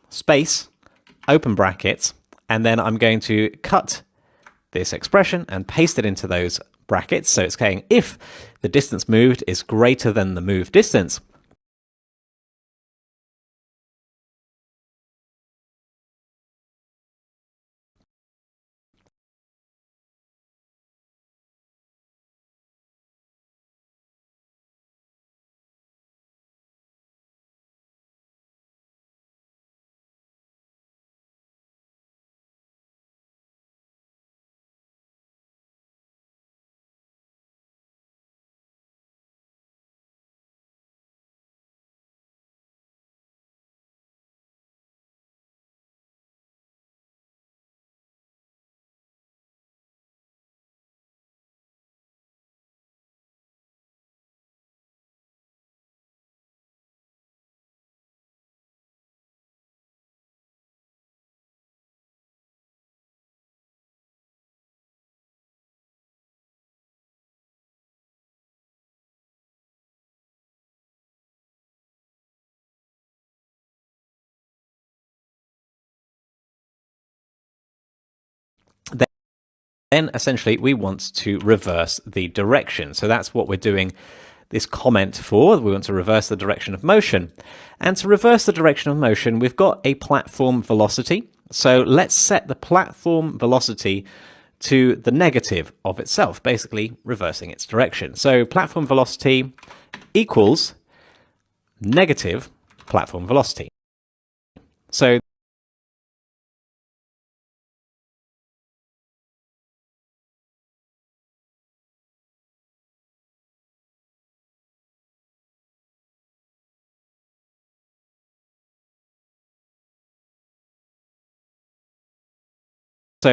space open brackets, and then I'm going to cut this expression and paste it into those brackets. So it's saying if the distance moved is greater than the move distance, then essentially we want to reverse the direction. So that's what we're doing this comment for. We want to reverse the direction of motion. And to reverse the direction of motion, we've got a platform velocity. So let's set the platform velocity to the negative of itself, basically reversing its direction. So platform velocity equals negative platform velocity. So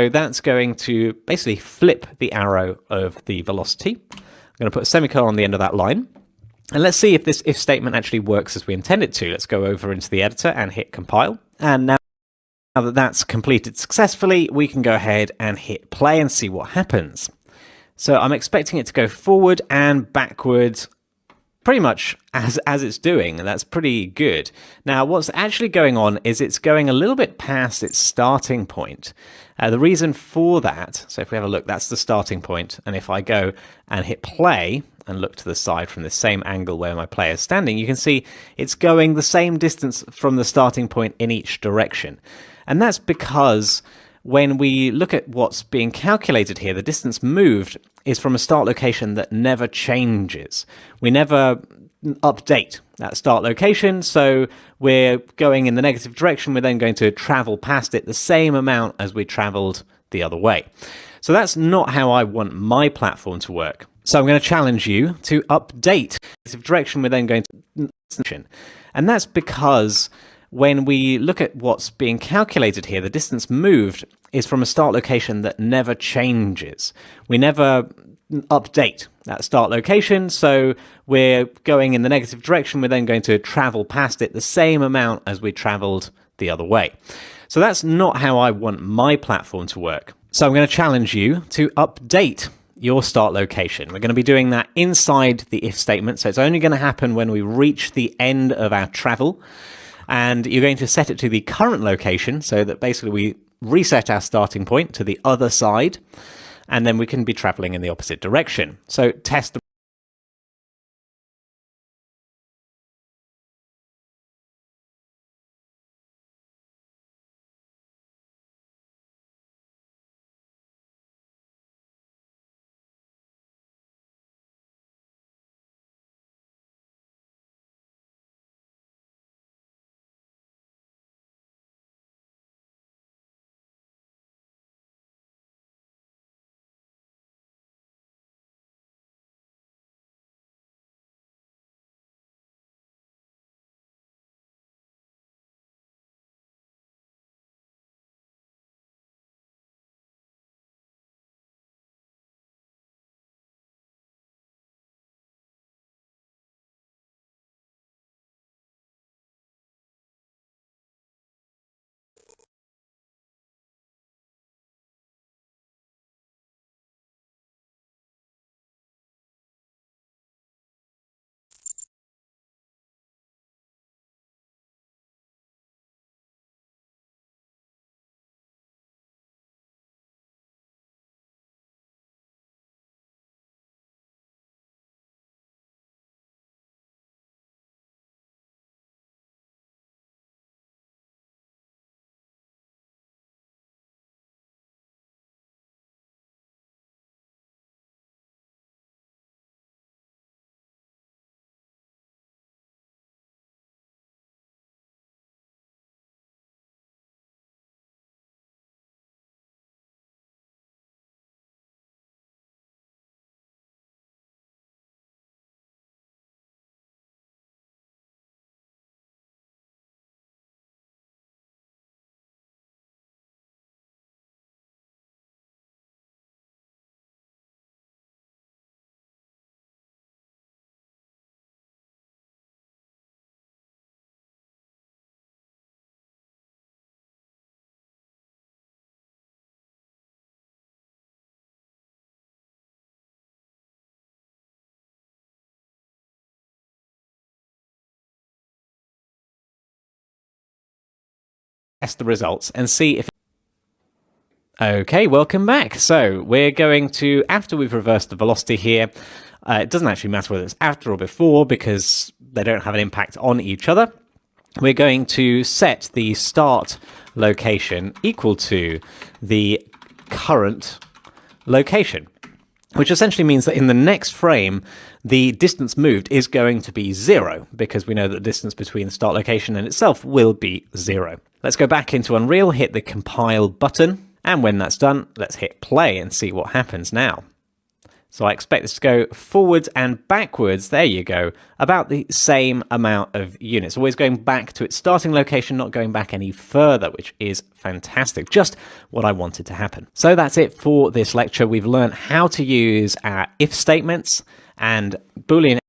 that's going to basically flip the arrow of the velocity. I'm going to put a semicolon on the end of that line. And let's see if this if statement actually works as we intend it to. Let's go over into the editor and hit compile. And now that that's completed successfully, we can go ahead and hit play and see what happens. So I'm expecting it to go forward and backwards pretty much as it's doing, and that's pretty good. Now, what's actually going on is it's going a little bit past its starting point. The reason for that, so if we have a look, that's the starting point, and if I go and hit play and look to the side from the same angle where my player is standing, you can see it's going the same distance from the starting point in each direction. And that's because when we look at what's being calculated here, the distance moved is from a start location that never changes. We never update that start location, so we're going in the negative direction. We're then going to travel past it the same amount as we traveled the other way. So that's not how I want my platform to work. So I'm going to challenge you to update the direction. We're then going to, and that's because when we look at what's being calculated here, the distance moved is from a start location that never changes. We never update that start location, so we're going in the negative direction. We're then going to travel past it the same amount as we traveled the other way. So that's not how I want my platform to work. So I'm going to challenge you to update your start location. We're going to be doing that inside the if statement, so it's only going to happen when we reach the end of our travel. And you're going to set it to the current location so that basically we reset our starting point to the other side, and then we can be traveling in the opposite direction. So test the test the results and see if... Okay, welcome back. So we're going to, after we've reversed the velocity here, It doesn't actually matter whether it's after or before because they don't have an impact on each other. We're going to set the start location equal to the current location, which essentially means that in the next frame, the distance moved is going to be 0, because we know that the distance between the start location and itself will be 0. Let's go back into Unreal, hit the compile button, and when that's done, let's hit play and see what happens now. So I expect this to go forwards and backwards, there you go, about the same amount of units. Always going back to its starting location, not going back any further, which is fantastic. Just what I wanted to happen. So that's it for this lecture. We've learned how to use our if statements and Boolean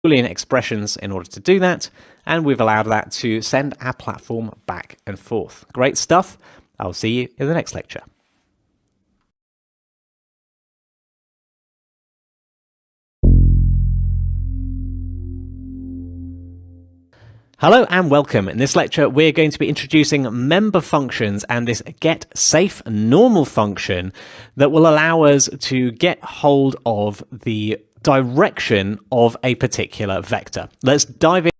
Boolean expressions in order to do that, and we've allowed that to send our platform back and forth. Great stuff. I'll see you in the next lecture. Hello and welcome. In this lecture, we're going to be introducing member functions and this getSafeNormal function that will allow us to get hold of the direction of a particular vector. Let's dive in.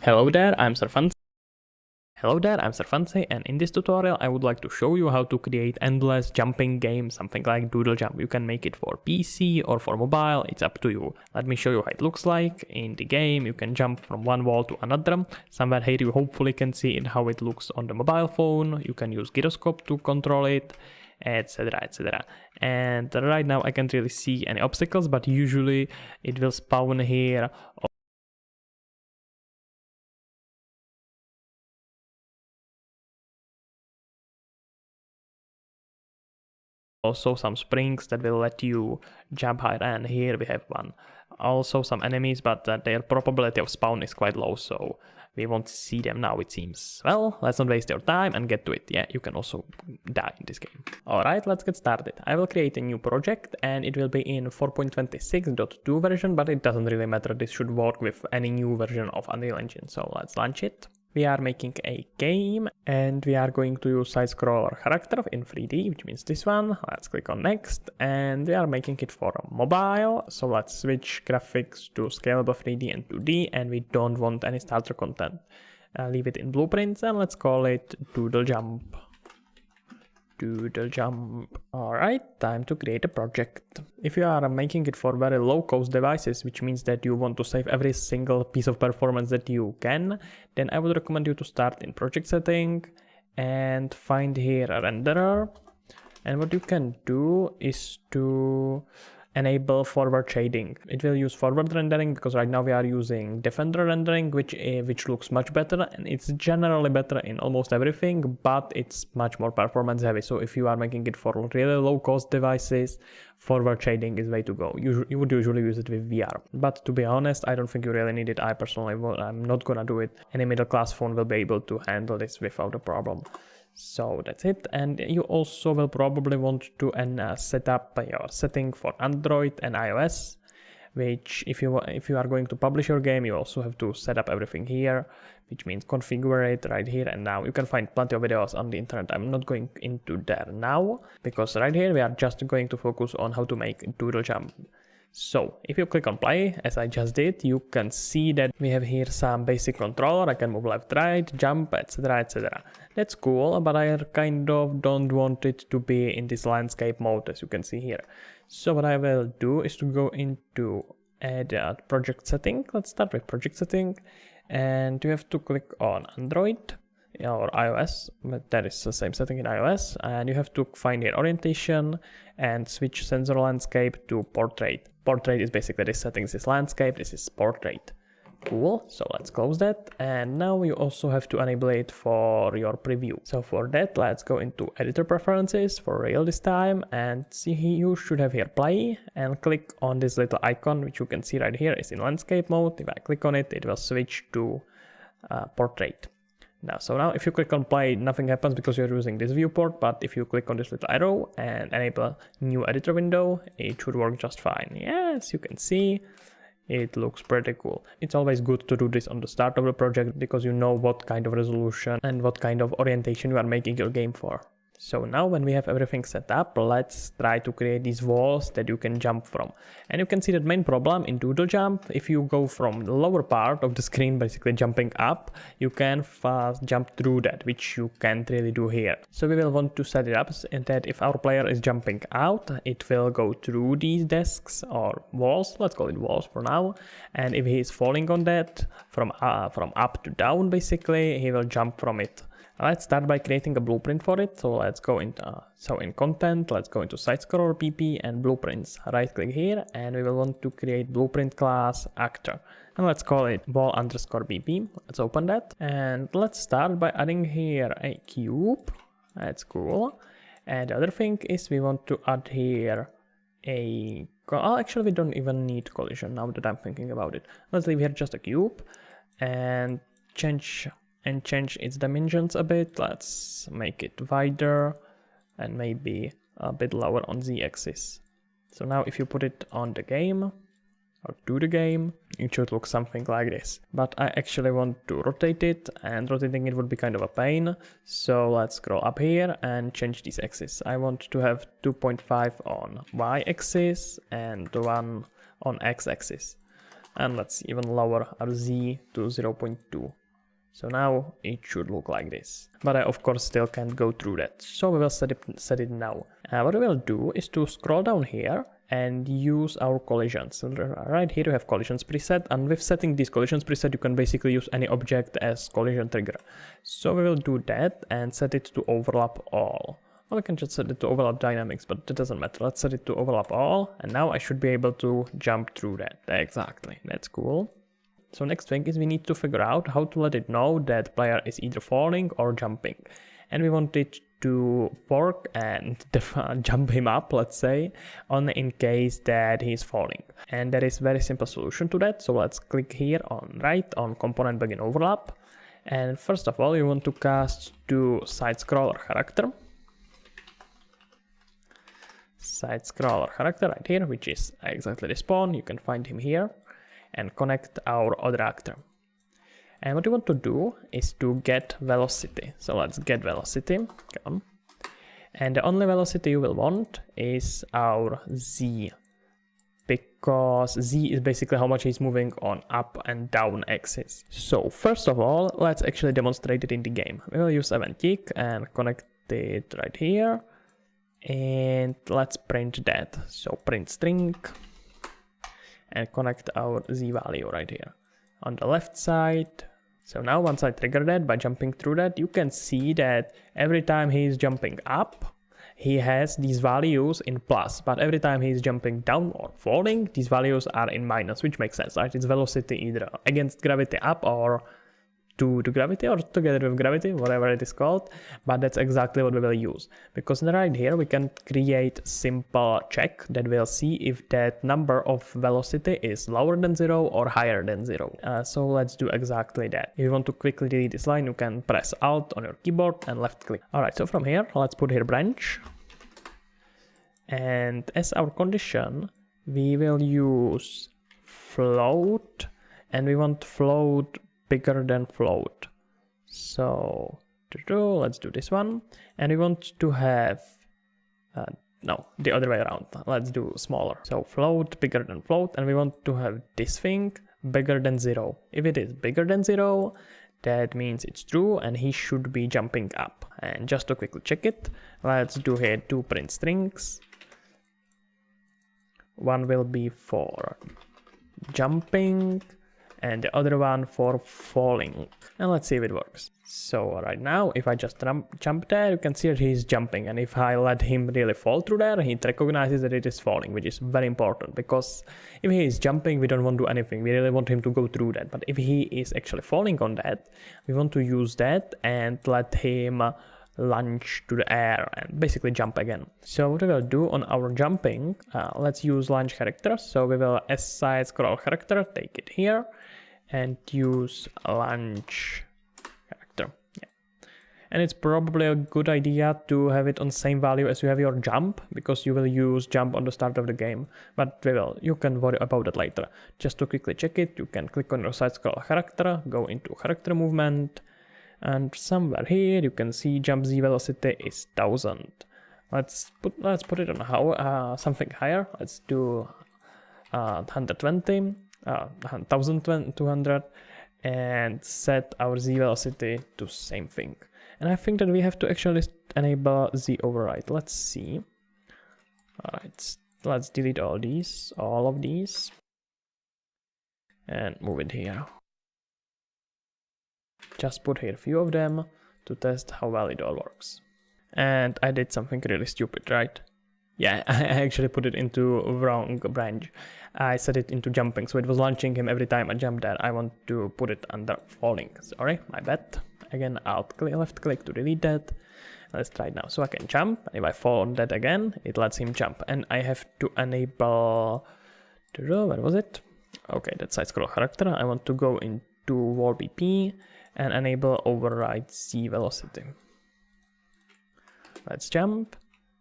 Hello there, I'm Serfancy. And in this tutorial I would like to show you how to create endless jumping game, something like Doodle Jump. You can make it for PC or for mobile, it's up to you. Let me show you how it looks like. In the game you can jump from one wall to another. Somewhere here you hopefully can see how it looks on the mobile phone. You can use gyroscope to control it, etc, etc. And right now I can't really see any obstacles, but usually it will spawn here also some springs that will let you jump higher, and here we have one. Also some enemies, but their probability of spawn is quite low, so we won't see them now, it seems. Well, let's not waste your time and get to it. Yeah, you can also die in this game. Alright, let's get started. I will create a new project and it will be in 4.26.2 version, but it doesn't really matter. This should work with any new version of Unreal Engine, so let's launch it. We are making a game and we are going to use side scroller character in 3D, which means this one. Let's click on next, and we are making it for mobile. So let's switch graphics to scalable 3D and 2D, and we don't want any starter content. Leave it in blueprints and let's call it Doodle Jump. Doodle Jump. Alright, time to create a project. If you are making it for very low cost devices, which means that you want to save every single piece of performance that you can, then I would recommend you to start in project setting and find here a renderer. And what you can do is to enable forward shading. It will use forward rendering because right now we are using Defender rendering, which looks much better, and it's generally better in almost everything, but it's much more performance heavy. So if you are making it for really low cost devices, forward shading is way to go. You would usually use it with VR, but to be honest, I don't think you really need it. I personally I'm not gonna do it. Any middle class phone will be able to handle this without a problem. So that's it, and you also will probably want to set up your setting for Android and iOS, which if you are going to publish your game, you also have to set up everything here, which means configure it right here and now. You can find plenty of videos on the internet. I'm not going into there now, because right here we are just going to focus on how to make Doodle Jump. So if you click on play, as I just did, you can see that we have here some basic controller. I can move left, right, jump, etc, etc. That's cool, but I kind of don't want it to be in this landscape mode, as you can see here. So what I will do is to go into add project setting. Let's start with project setting, and you have to click on Android or iOS, but that is the same setting in iOS, and you have to find your orientation and switch sensor landscape to portrait. Portrait is basically this setting. This is landscape, this is portrait. Cool, so let's close that, and now you also have to enable it for your preview. So for that, let's go into editor preferences for real this time, and see, you should have here play, and click on this little icon which you can see right here is in landscape mode. If I click on it, it will switch to portrait. Now if you click on play, nothing happens because you're using this viewport, but if you click on this little arrow and enable new editor window, it should work just fine. Yes, you can see it looks pretty cool. It's always good to do this on the start of the project because you know what kind of resolution and what kind of orientation you are making your game for. So now when we have everything set up, let's try to create these walls that you can jump from. And you can see that main problem in Doodle Jump, if you go from the lower part of the screen, basically jumping up, you can fast jump through that, which you can't really do here. So we will want to set it up and that if our player is jumping out, it will go through these desks or walls, let's call it walls for now. And if he is falling on that, from up to down basically, he will jump from it. Let's start by creating a blueprint for it. So let's go into in content, let's go into side scroller PP and blueprints. Right click here and we will want to create blueprint class actor. And let's call it wall_BP. Let's open that and let's start by adding here a cube. That's cool. And the other thing is we want to add here actually we don't even need collision now that I'm thinking about it. Let's leave here just a cube and change its dimensions a bit. Let's make it wider and maybe a bit lower on z-axis. So now if you put it on the game or to the game, it should look something like this. But I actually want to rotate it, and rotating it would be kind of a pain. So let's scroll up here and change this axis. I want to have 2.5 on y-axis and 1 on x-axis. And let's even lower our Z to 0.2. So now it should look like this. But I of course still can't go through that. So we will set it now. What we will do is to scroll down here and use our collisions. So right here you have collisions preset, and with setting these collisions preset you can basically use any object as collision trigger. So we will do that and set it to overlap all. Or we can just set it to overlap dynamics, but it doesn't matter. Let's set it to overlap all, and now I should be able to jump through that. Exactly, that's cool. So next thing is we need to figure out how to let it know that player is either falling or jumping. And we want it to work and jump him up, let's say, only in case that he's falling. And there is very simple solution to that. So let's click here on right on component begin overlap. And first of all, you want to cast to side scroller character. Side scroller character right here, which is exactly the spawn. You can find him here. And connect our other actor. And what you want to do is to get velocity. So let's get velocity. Come on. And the only velocity you will want is our Z, because Z is basically how much he's moving on up and down axis. So first of all, let's actually demonstrate it in the game. We will use event kick and connect it right here. And let's print that. So print string. And connect our Z value right here on the left side. So now once I trigger that by jumping through that, you can see that every time he's jumping up, he has these values in plus, but every time he's jumping down or falling, these values are in minus, which makes sense, right? It's velocity either against gravity up or to gravity or together with gravity, whatever it is called, but that's exactly what we will use, because right here we can create simple check that will see if that number of velocity is lower than 0 or higher than 0. So let's do exactly that. If you want to quickly delete this line, you can press Alt on your keyboard and left click. Alright, so from here let's put here branch, and as our condition we will use float, and we want float bigger than float. So let's do this one, and we want to have no, the other way around. Let's do smaller. So float bigger than float, and we want to have this thing bigger than 0. If it is bigger than 0, that means it's true and he should be jumping up. And just to quickly check it, let's do here 2 print strings. One will be for jumping and the other one for falling. And let's see if it works. So right now, if I just jump there, you can see that he's jumping. And if I let him really fall through there, he recognizes that it is falling, which is very important. Because if he is jumping, we don't want to do anything. We really want him to go through that. But if he is actually falling on that, we want to use that and let him launch to the air and basically jump again. So what we will do on our jumping, let's use launch character. So we will S side scroll character, take it here, and use launch character. Yeah. And it's probably a good idea to have it on same value as you have your jump, because you will use jump on the start of the game. But you can worry about it later. Just to quickly check it, you can click on your side scroll character, go into character movement, and somewhere here you can see jump Z velocity is 1000. Let's put it on something higher. Let's do 120, 1200, and set our Z velocity to same thing. And I think that we have to actually enable Z override. Let's see. Alright, let's delete all of these, and move it here. Just put here a few of them to test how well it all works. And I did something really stupid, right? Yeah, I actually put it into wrong branch. I set it into jumping, so it was launching him every time I jumped there. I want to put it under falling. Sorry, my bad. Again, left click to delete that. Let's try it now. So I can jump, and if I fall on that again, it lets him jump. And I have to enable, where was it? Okay, that side scroll character. I want to go into wall BP and enable override Z velocity. Let's jump,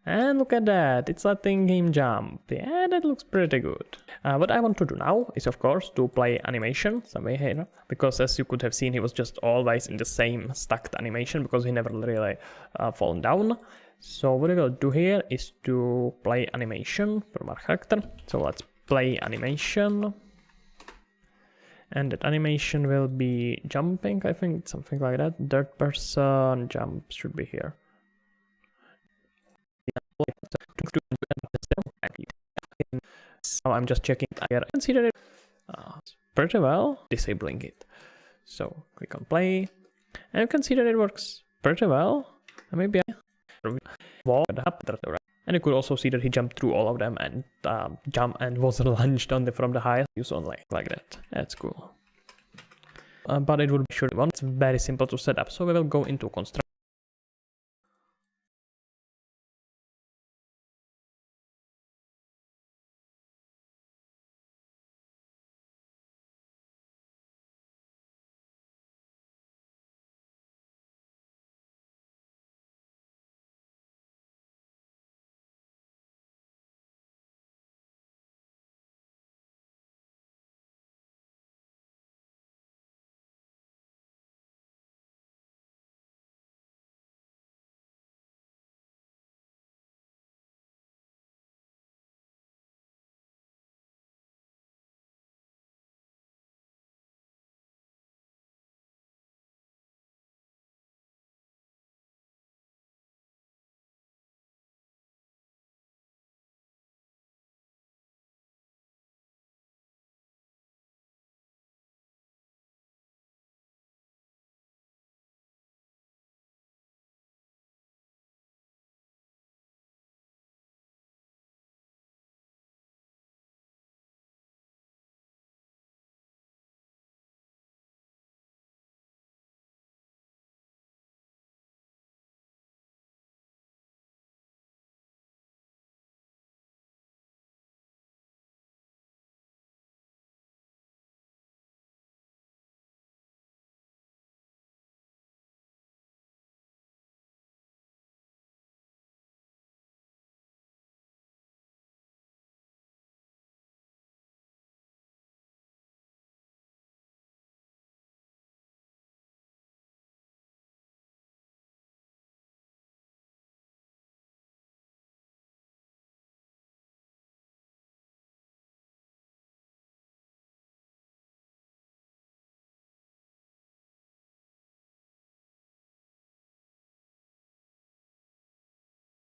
and look at that, it's letting him jump. Yeah, that looks pretty good. What I want to do now is of course to play animation somewhere here, because as you could have seen, he was just always in the same stacked animation because he never really fallen down. So what we will do here is to play animation from our character. So let's play animation. And that animation will be jumping, I think, something like that. Third person jump should be here. So I'm just checking here. I consider it pretty well, disabling it. So click on play, and you can see that it works pretty well. And maybe I and you could also see that he jumped through all of them and jumped and was launched on from the highest use only like that. That's cool. But it would be sure one. It's very simple to set up. So we will go into construct.